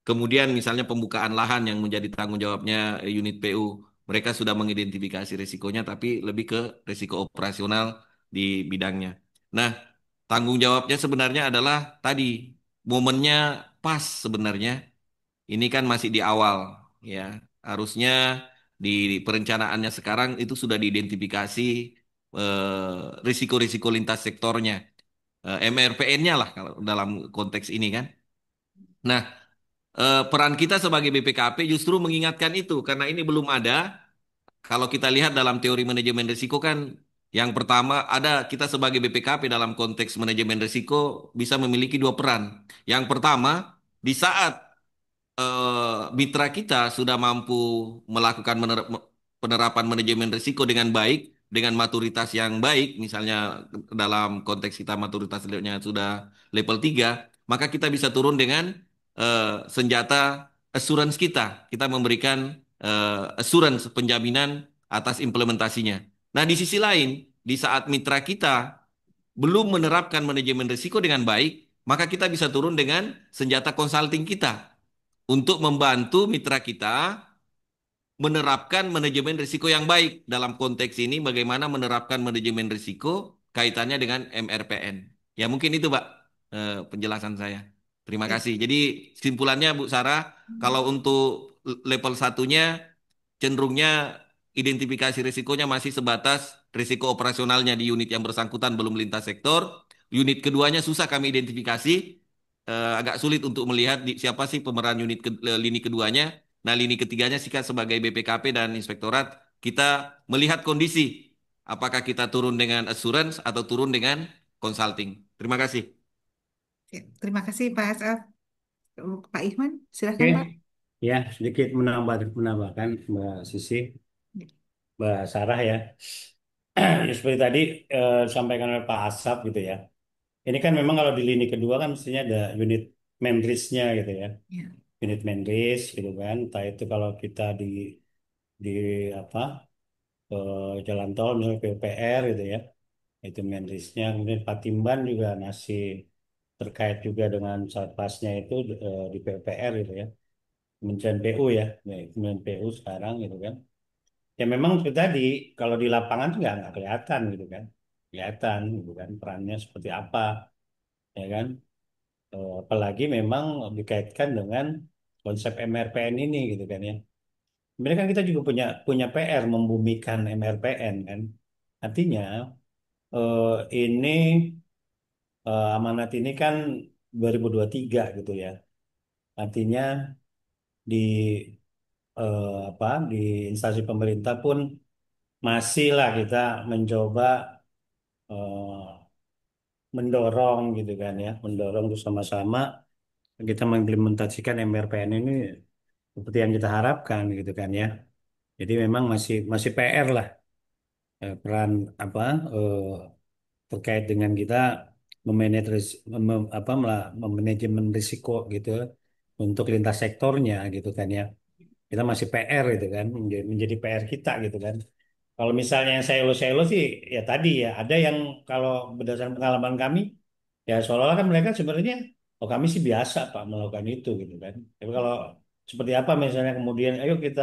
Kemudian misalnya pembukaan lahan yang menjadi tanggung jawabnya unit PU. Mereka sudah mengidentifikasi risikonya, tapi lebih ke risiko operasional di bidangnya. Nah, tanggung jawabnya sebenarnya adalah tadi momennya pas sebenarnya. Ini kan masih di awal, ya. Harusnya di perencanaannya sekarang itu sudah diidentifikasi risiko-risiko lintas sektornya, MRPN-nya lah kalau dalam konteks ini kan. Nah, peran kita sebagai BPKP justru mengingatkan itu karena ini belum ada. Kalau kita lihat dalam teori manajemen risiko kan Yang pertama, kita sebagai BPKP dalam konteks manajemen risiko bisa memiliki dua peran. Yang pertama, di saat mitra kita sudah mampu melakukan penerapan manajemen risiko dengan baik, dengan maturitas yang baik, misalnya dalam konteks kita maturitasnya sudah level 3, maka kita bisa turun dengan senjata assurance kita. Kita memberikan assurance penjaminan atas implementasinya. Nah, di sisi lain, di saat mitra kita belum menerapkan manajemen risiko dengan baik, maka kita bisa turun dengan senjata consulting kita untuk membantu mitra kita menerapkan manajemen risiko yang baik. Dalam konteks ini bagaimana menerapkan manajemen risiko kaitannya dengan MRPN. Ya mungkin itu Pak penjelasan saya. Terima Ya. kasih. Jadi kesimpulannya Bu Sarah, kalau untuk level satunya cenderungnya identifikasi risikonya masih sebatas risiko operasionalnya di unit yang bersangkutan belum lintas sektor. Unit keduanya susah kami identifikasi, agak sulit untuk melihat siapa sih pemeran lini keduanya. Nah, lini ketiganya sih Kak, sebagai BPKP dan inspektorat, kita melihat kondisi. Apakah kita turun dengan assurance atau turun dengan consulting. Terima kasih. Ya, terima kasih Pak Asaf. Pak Ihwan, Oke, silakan Pak. ya sedikit menambahkan Mbak Sisi, Mbak Sarah ya. Ya, seperti tadi disampaikan oleh Pak Asap gitu ya. Ini kan memang kalau di lini kedua kan mestinya ada unit Menrisnya gitu ya. Ya, Unit Menris gitu kan. Entah itu kalau kita di apa jalan tol misalnya PUPR gitu ya. Itu Menrisnya. Kemudian Patimban juga masih terkait juga dengan Satpasnya itu di PUPR gitu ya. Kementerian PU ya. Ya, Kementerian PU sekarang gitu kan. Ya memang seperti tadi kalau di lapangan tuh nggak kelihatan gitu kan. Kelihatan gitu kan perannya seperti apa ya kan. Apalagi memang dikaitkan dengan konsep MRPN ini gitu kan ya. Sebenarnya kan kita juga punya punya PR membumikan MRPN kan. Artinya eh, ini amanat ini kan 2023 gitu ya. Artinya di apa di instansi pemerintah pun masih lah kita mencoba eh, mendorong gitu kan ya, mendorong bersama-sama kita mengimplementasikan MRPN ini seperti yang kita harapkan gitu kan ya. Jadi memang masih masih PR lah peran apa eh, terkait dengan kita memanage memanajemen risiko gitu untuk lintas sektornya gitu kan ya. Kita masih PR gitu kan, menjadi PR kita gitu kan. Kalau misalnya yang selo-selo sih ya tadi ya ada yang kalau berdasarkan pengalaman kami ya seolah-olah kan mereka sebenarnya oh kami sih biasa Pak melakukan itu gitu kan. Tapi kalau seperti apa misalnya kemudian ayo kita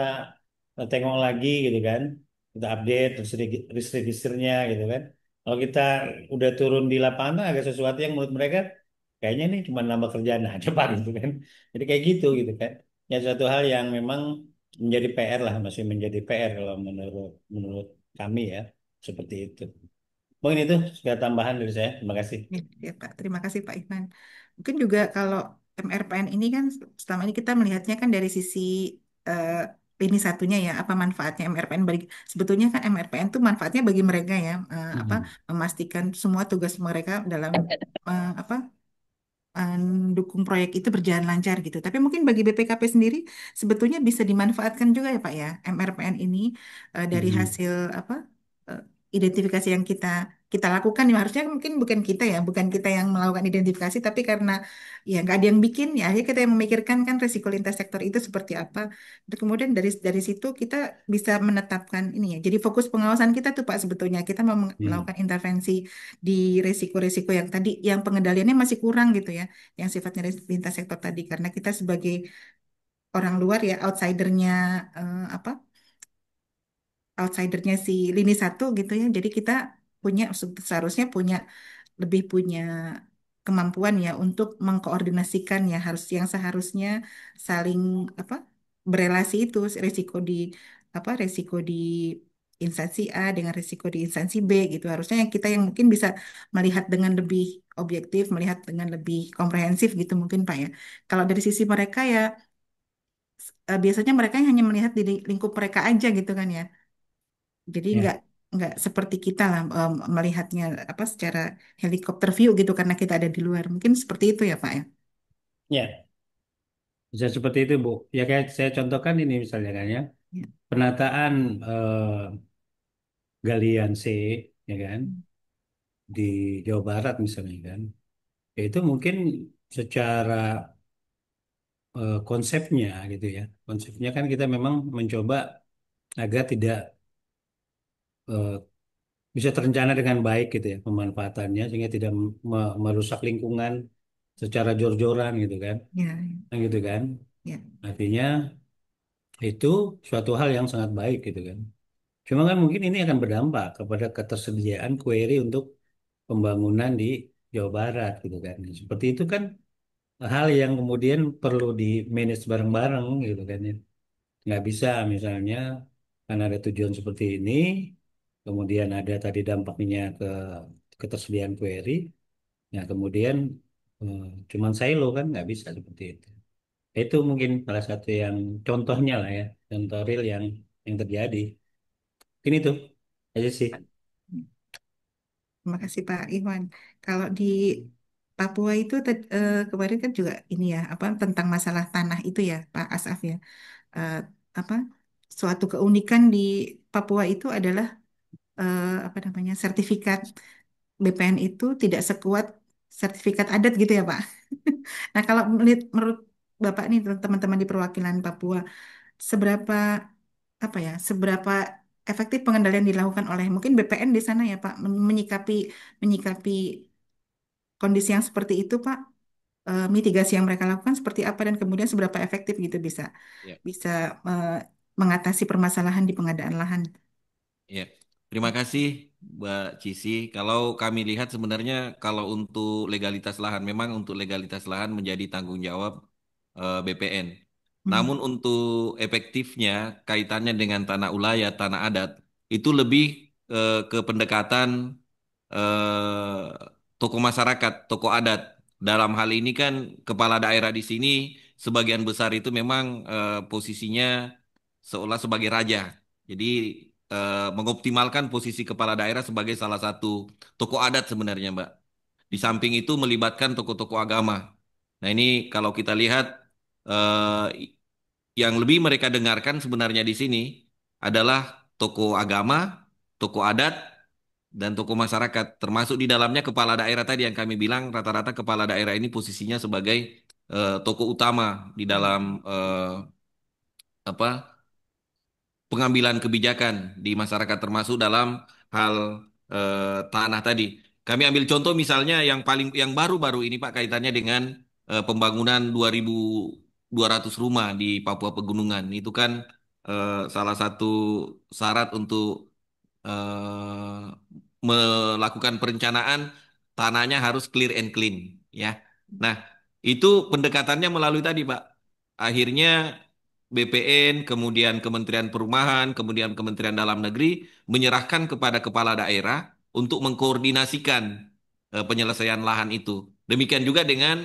tengok lagi gitu kan. Kita update registernya gitu kan. Kalau kita udah turun di lapangan agak sesuatu yang menurut mereka kayaknya ini cuma nambah kerjaan aja Pak gitu kan. Jadi kayak gitu kan. Ya suatu hal yang memang menjadi PR lah masih menjadi PR kalau menurut menurut kami ya seperti itu. Mungkin itu segala tambahan dari saya. Terima kasih. ya, ya, Pak. Terima kasih Pak Ihwan. Mungkin juga kalau MRPN ini kan selama ini kita melihatnya kan dari sisi eh, lini satunya ya, apa manfaatnya MRPN bagi sebetulnya kan MRPN itu manfaatnya bagi mereka ya, apa Mhm. memastikan semua tugas mereka dalam apa mendukung proyek itu berjalan lancar gitu. Tapi mungkin bagi BPKP sendiri sebetulnya bisa dimanfaatkan juga ya Pak ya, MRPN ini dari Mhm. hasil apa eh, identifikasi yang kita lakukan ya harusnya mungkin bukan kita ya, bukan kita yang melakukan identifikasi, tapi karena ya nggak ada yang bikin ya, akhirnya kita yang memikirkan kan risiko lintas sektor itu seperti apa. Dan kemudian dari situ kita bisa menetapkan ini ya. Jadi fokus pengawasan kita tuh Pak sebetulnya kita mau Mhm. melakukan intervensi di risiko-risiko yang tadi yang pengendaliannya masih kurang gitu ya yang sifatnya lintas sektor tadi karena kita sebagai orang luar ya outsidernya apa outsidernya si lini satu gitu ya jadi kita punya seharusnya lebih punya kemampuan ya untuk mengkoordinasikan ya harus yang seharusnya saling apa berelasi itu risiko di instansi A dengan risiko di instansi B gitu harusnya yang kita yang mungkin bisa melihat dengan lebih objektif melihat dengan lebih komprehensif gitu mungkin Pak ya kalau dari sisi mereka ya biasanya mereka hanya melihat di lingkup mereka aja gitu kan ya jadi nggak Ya. nggak seperti kita lah melihatnya apa secara helikopter view gitu karena kita ada di luar. Mungkin seperti itu ya Pak ya. Ya, bisa seperti itu, Bu. Ya kayak saya contohkan ini misalnya kan ya, Ya. penataan galian C, ya kan, di Jawa Barat misalnya kan, ya itu mungkin secara konsepnya gitu ya, konsepnya kan kita memang mencoba agar tidak eh, bisa terencana dengan baik gitu ya pemanfaatannya sehingga tidak merusak lingkungan secara jor-joran gitu kan. Ya, Nah, gitu kan. ya, Artinya itu suatu hal yang sangat baik gitu kan. Cuma kan mungkin ini akan berdampak kepada ketersediaan query untuk pembangunan di Jawa Barat gitu kan. Seperti itu kan hal yang kemudian perlu di manage bareng-bareng gitu kan ya. Nggak bisa misalnya karena ada tujuan seperti ini, kemudian ada tadi dampaknya ke ketersediaan query, ya kemudian eh, cuman silo kan nggak bisa seperti itu. Itu mungkin salah satu yang contohnya lah ya, contoh real yang terjadi. Mungkin itu aja sih. terima kasih Pak Iwan. Kalau di Papua itu kemarin kan juga ini ya apa tentang masalah tanah itu ya Pak Asaf ya. Eh, apa suatu keunikan di Papua itu adalah apa namanya sertifikat BPN itu tidak sekuat sertifikat adat gitu ya Pak. Nah kalau menurut Bapak nih teman-teman di perwakilan Papua, seberapa apa ya, seberapa efektif pengendalian dilakukan oleh mungkin BPN di sana ya Pak menyikapi menyikapi kondisi yang seperti itu Pak. Mitigasi yang mereka lakukan seperti apa dan kemudian seberapa efektif gitu bisa Ya. bisa eh, mengatasi permasalahan di pengadaan lahan. Ya, terima kasih Mbak Cici. Kalau kami lihat sebenarnya kalau untuk legalitas lahan, memang untuk legalitas lahan menjadi tanggung jawab BPN. Hmm. Namun untuk efektifnya kaitannya dengan tanah ulayat, tanah adat, itu lebih ke pendekatan eh, tokoh masyarakat, tokoh adat. Dalam hal ini kan kepala daerah di sini sebagian besar itu memang posisinya seolah sebagai raja. Jadi mengoptimalkan posisi kepala daerah sebagai salah satu tokoh adat sebenarnya, Mbak. Di samping itu melibatkan tokoh-tokoh agama. Nah, ini kalau kita lihat eh, yang lebih mereka dengarkan sebenarnya di sini adalah tokoh agama, tokoh adat, dan tokoh masyarakat. Termasuk di dalamnya kepala daerah tadi yang kami bilang rata-rata kepala daerah ini posisinya sebagai tokoh utama di dalam apa pengambilan kebijakan di masyarakat termasuk dalam hal tanah tadi. Kami ambil contoh misalnya yang baru-baru ini Pak kaitannya dengan pembangunan 2.200 rumah di Papua Pegunungan. Itu kan salah satu syarat untuk eh, melakukan perencanaan tanahnya harus clear and clean ya. Nah, itu pendekatannya melalui tadi Pak. Akhirnya BPN, kemudian Kementerian Perumahan, kemudian Kementerian Dalam Negeri menyerahkan kepada kepala daerah untuk mengkoordinasikan penyelesaian lahan itu. Demikian juga dengan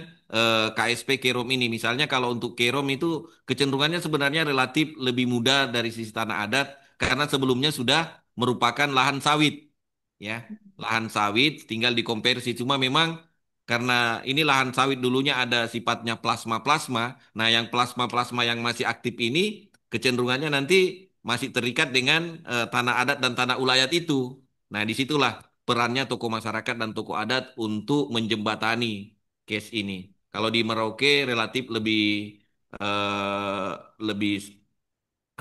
KSP Kerom ini. Misalnya kalau untuk Kerom itu kecenderungannya sebenarnya relatif lebih mudah dari sisi tanah adat karena sebelumnya sudah merupakan lahan sawit. Ya, lahan sawit tinggal dikonversi. Cuma memang karena ini lahan sawit dulunya ada sifatnya plasma-plasma. Nah, yang plasma-plasma yang masih aktif ini kecenderungannya nanti masih terikat dengan tanah adat dan tanah ulayat itu. Nah, disitulah perannya tokoh masyarakat dan tokoh adat untuk menjembatani case ini. Kalau di Merauke relatif eh, lebih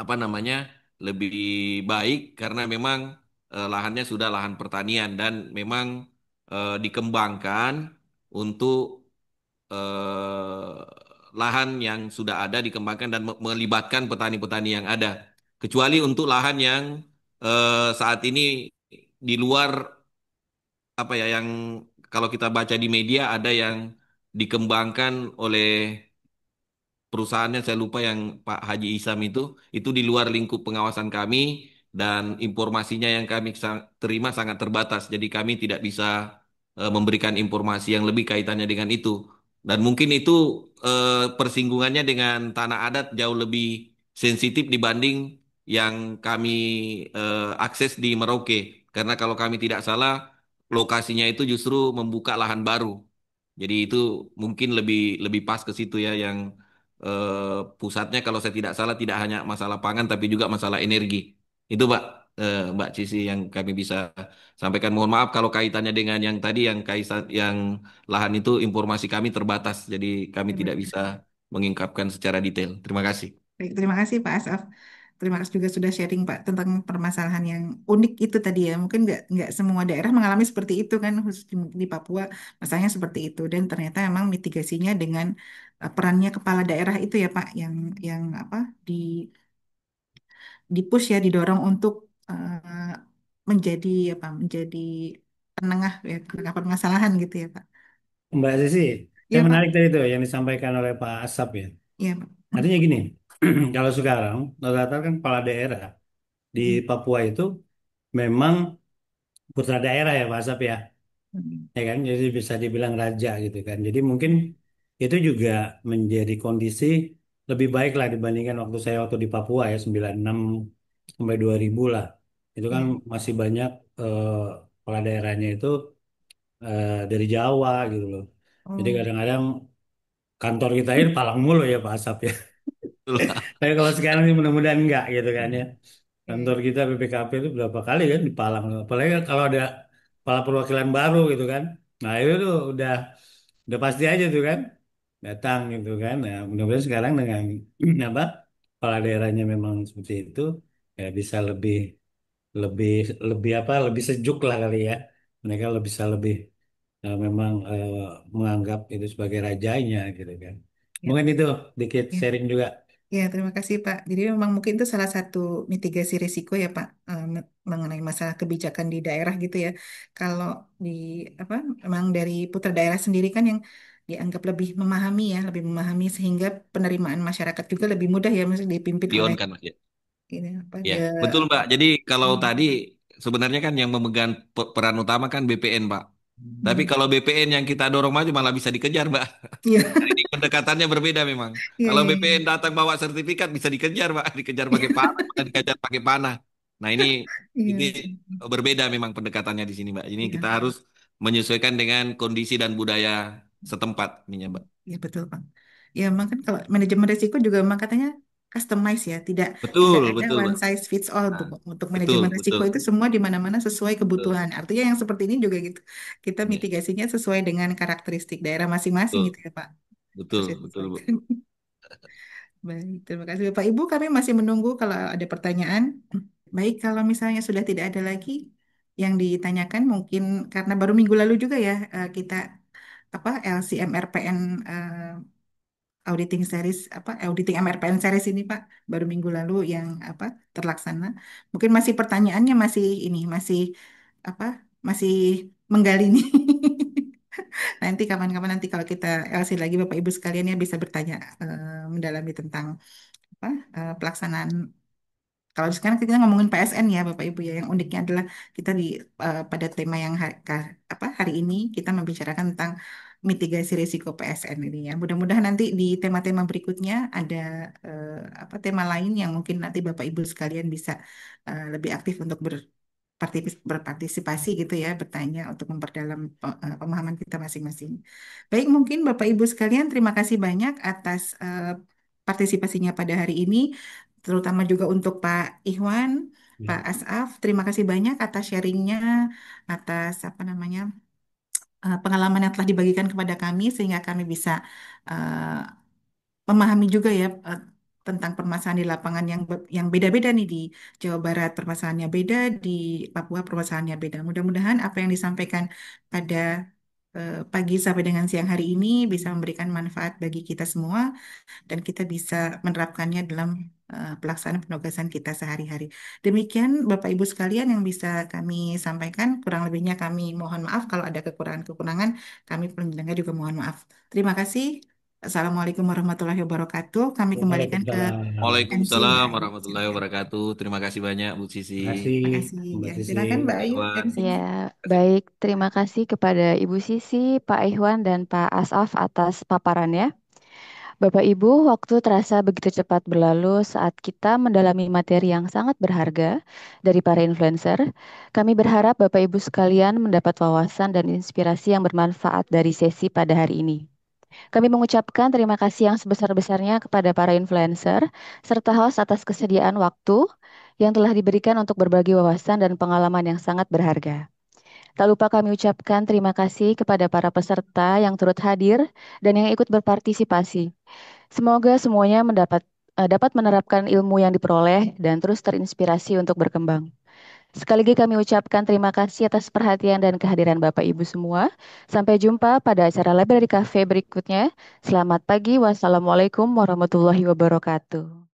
apa namanya lebih baik karena memang lahannya sudah lahan pertanian dan memang dikembangkan untuk lahan yang sudah ada dikembangkan dan melibatkan petani-petani yang ada. Kecuali untuk lahan yang saat ini di luar apa ya yang kalau kita baca di media ada yang dikembangkan oleh perusahaannya saya lupa yang Pak Haji Isam itu di luar lingkup pengawasan kami dan informasinya yang kami terima sangat terbatas. Jadi kami tidak bisa memberikan informasi yang lebih kaitannya dengan itu. Dan mungkin itu persinggungannya dengan tanah adat jauh lebih sensitif dibanding yang kami akses di Merauke. Karena kalau kami tidak salah, lokasinya itu justru membuka lahan baru. Jadi itu mungkin lebih lebih pas ke situ ya, yang pusatnya kalau saya tidak salah tidak hanya masalah pangan tapi juga masalah energi. Itu Mbak, Mbak Cici yang kami bisa sampaikan. Mohon maaf kalau kaitannya dengan yang tadi yang kaitan yang lahan itu informasi kami terbatas, jadi kami tidak bisa mengungkapkan secara detail. Terima kasih. Baik, terima kasih Pak Asaf. Terima kasih juga sudah sharing Pak tentang permasalahan yang unik itu tadi ya. Mungkin nggak semua daerah mengalami seperti itu kan, khusus di Papua masalahnya seperti itu. Dan ternyata memang mitigasinya dengan perannya kepala daerah itu ya Pak, yang apa di push ya, didorong untuk eh, menjadi menjadi penengah ya, penengah permasalahan gitu ya Pak. Mbak Sisi, saya Iya Pak, menarik tadi itu yang disampaikan oleh Pak Asap ya. iya Pak. Hmm. Artinya gini, kalau sekarang rata-rata kan kepala daerah di Hmm. Papua itu memang putra daerah ya Pak Asap ya. Hmm. Ya kan, jadi bisa dibilang raja gitu kan. Jadi mungkin itu juga menjadi kondisi lebih baik lah dibandingkan waktu di Papua ya 96 sampai 2000 lah. Itu kan Iya. masih banyak eh, kepala daerahnya itu dari Jawa gitu loh. Jadi Oh, kadang-kadang kantor kita ini Palang mulu ya Pak Asap ya. Itulah. Tapi kalau sekarang sih mudah-mudahan enggak gitu kan ya. iya. Kantor kita BPKP itu berapa kali kan di Palang. Apalagi kalau ada kepala perwakilan baru gitu kan. Nah itu tuh udah pasti aja tuh kan datang gitu kan. Nah mudah-mudahan sekarang dengan apa kepala daerahnya memang seperti itu ya bisa lebih lebih lebih lebih sejuk lah kali ya. Mereka bisa lebih memang menganggap itu sebagai rajanya gitu kan. Ya, Mungkin itu dikit ya. sharing juga. Ya, terima kasih Pak. Jadi memang mungkin itu salah satu mitigasi risiko ya Pak, mengenai masalah kebijakan di daerah gitu ya. Kalau di apa, memang dari putra daerah sendiri kan yang dianggap lebih memahami ya, lebih memahami sehingga penerimaan masyarakat juga lebih mudah ya, maksudnya dipimpin Pion oleh kan Mas ya. ini apa Ya, the betul Mbak. Jadi kalau Hmm. tadi sebenarnya kan yang memegang peran utama kan BPN Pak. Tapi Hmm. kalau BPN yang kita dorong maju malah bisa dikejar Mbak. Iya, Jadi pendekatannya berbeda memang. iya, Kalau iya, BPN datang bawa sertifikat bisa dikejar Pak, dikejar pakai panah, bukan dikejar pakai panah. Nah ini iya, berbeda memang pendekatannya di sini Mbak. Ini iya, kita harus menyesuaikan dengan kondisi dan budaya setempat ininya Mbak. iya betul Pak. Ya, memang kan kalau manajemen risiko juga memang katanya customize ya, tidak tidak Betul, ada betul one Mbak. size fits all Nah, untuk betul, manajemen risiko betul, itu semua di mana-mana sesuai betul. kebutuhan. Artinya yang seperti ini juga gitu. Kita Ya, mitigasinya sesuai dengan karakteristik daerah masing-masing betul, gitu ya Pak. Harus betul, betul Bu. disesuaikan. Baik, terima kasih Bapak Ibu. Kami masih menunggu kalau ada pertanyaan. Baik, kalau misalnya sudah tidak ada lagi yang ditanyakan, mungkin karena baru minggu lalu juga ya kita LCMRPN auditing MRPN series ini Pak, baru minggu lalu yang terlaksana. Mungkin masih pertanyaannya masih ini apa masih menggali nih. Nanti kapan-kapan nanti kalau kita LC lagi Bapak Ibu sekalian ya bisa bertanya mendalami tentang apa pelaksanaan. Kalau sekarang kita ngomongin PSN ya Bapak Ibu ya, yang uniknya adalah kita pada tema yang hari ini kita membicarakan tentang mitigasi risiko PSN ini ya. Mudah-mudahan nanti di tema-tema berikutnya ada tema lain yang mungkin nanti Bapak Ibu sekalian bisa lebih aktif untuk berpartisipasi gitu ya, bertanya untuk memperdalam pemahaman kita masing-masing. Baik, mungkin Bapak Ibu sekalian terima kasih banyak atas partisipasinya pada hari ini, terutama juga untuk Pak Ikhwan, Pak Ya. Asaf, terima kasih banyak atas sharingnya, atas pengalaman yang telah dibagikan kepada kami sehingga kami bisa eh, memahami juga ya tentang permasalahan di lapangan yang beda-beda nih di Jawa Barat permasalahannya beda, di Papua permasalahannya beda. Mudah-mudahan apa yang disampaikan pada pagi sampai dengan siang hari ini bisa memberikan manfaat bagi kita semua dan kita bisa menerapkannya dalam pelaksanaan penugasan kita sehari-hari. Demikian Bapak Ibu sekalian yang bisa kami sampaikan. Kurang lebihnya kami mohon maaf kalau ada kekurangan-kekurangan. Kami penyelenggara juga mohon maaf. Terima kasih. Assalamualaikum warahmatullahi wabarakatuh. Kami kembalikan ke Waalaikumsalam. MC Mbak Waalaikumsalam Ayu. warahmatullahi Silakan. wabarakatuh. Terima kasih banyak Bu Sisi. Terima kasih Terima kasih. Mbak Ya, Sisi. silakan Mbak Pak Ayu Iwan. MC-nya. Ya, baik. Terima kasih kepada Ibu Sisi, Pak Ikhwan, dan Pak Asaf atas paparannya. Bapak Ibu, waktu terasa begitu cepat berlalu saat kita mendalami materi yang sangat berharga dari para influencer. Kami berharap Bapak Ibu sekalian mendapat wawasan dan inspirasi yang bermanfaat dari sesi pada hari ini. Kami mengucapkan terima kasih yang sebesar-besarnya kepada para influencer serta host atas kesediaan waktu yang telah diberikan untuk berbagi wawasan dan pengalaman yang sangat berharga. Tak lupa kami ucapkan terima kasih kepada para peserta yang turut hadir dan yang ikut berpartisipasi. Semoga semuanya dapat menerapkan ilmu yang diperoleh dan terus terinspirasi untuk berkembang. Sekali lagi kami ucapkan terima kasih atas perhatian dan kehadiran Bapak Ibu semua. Sampai jumpa pada acara Library Cafe berikutnya. Selamat pagi. Wassalamualaikum warahmatullahi wabarakatuh.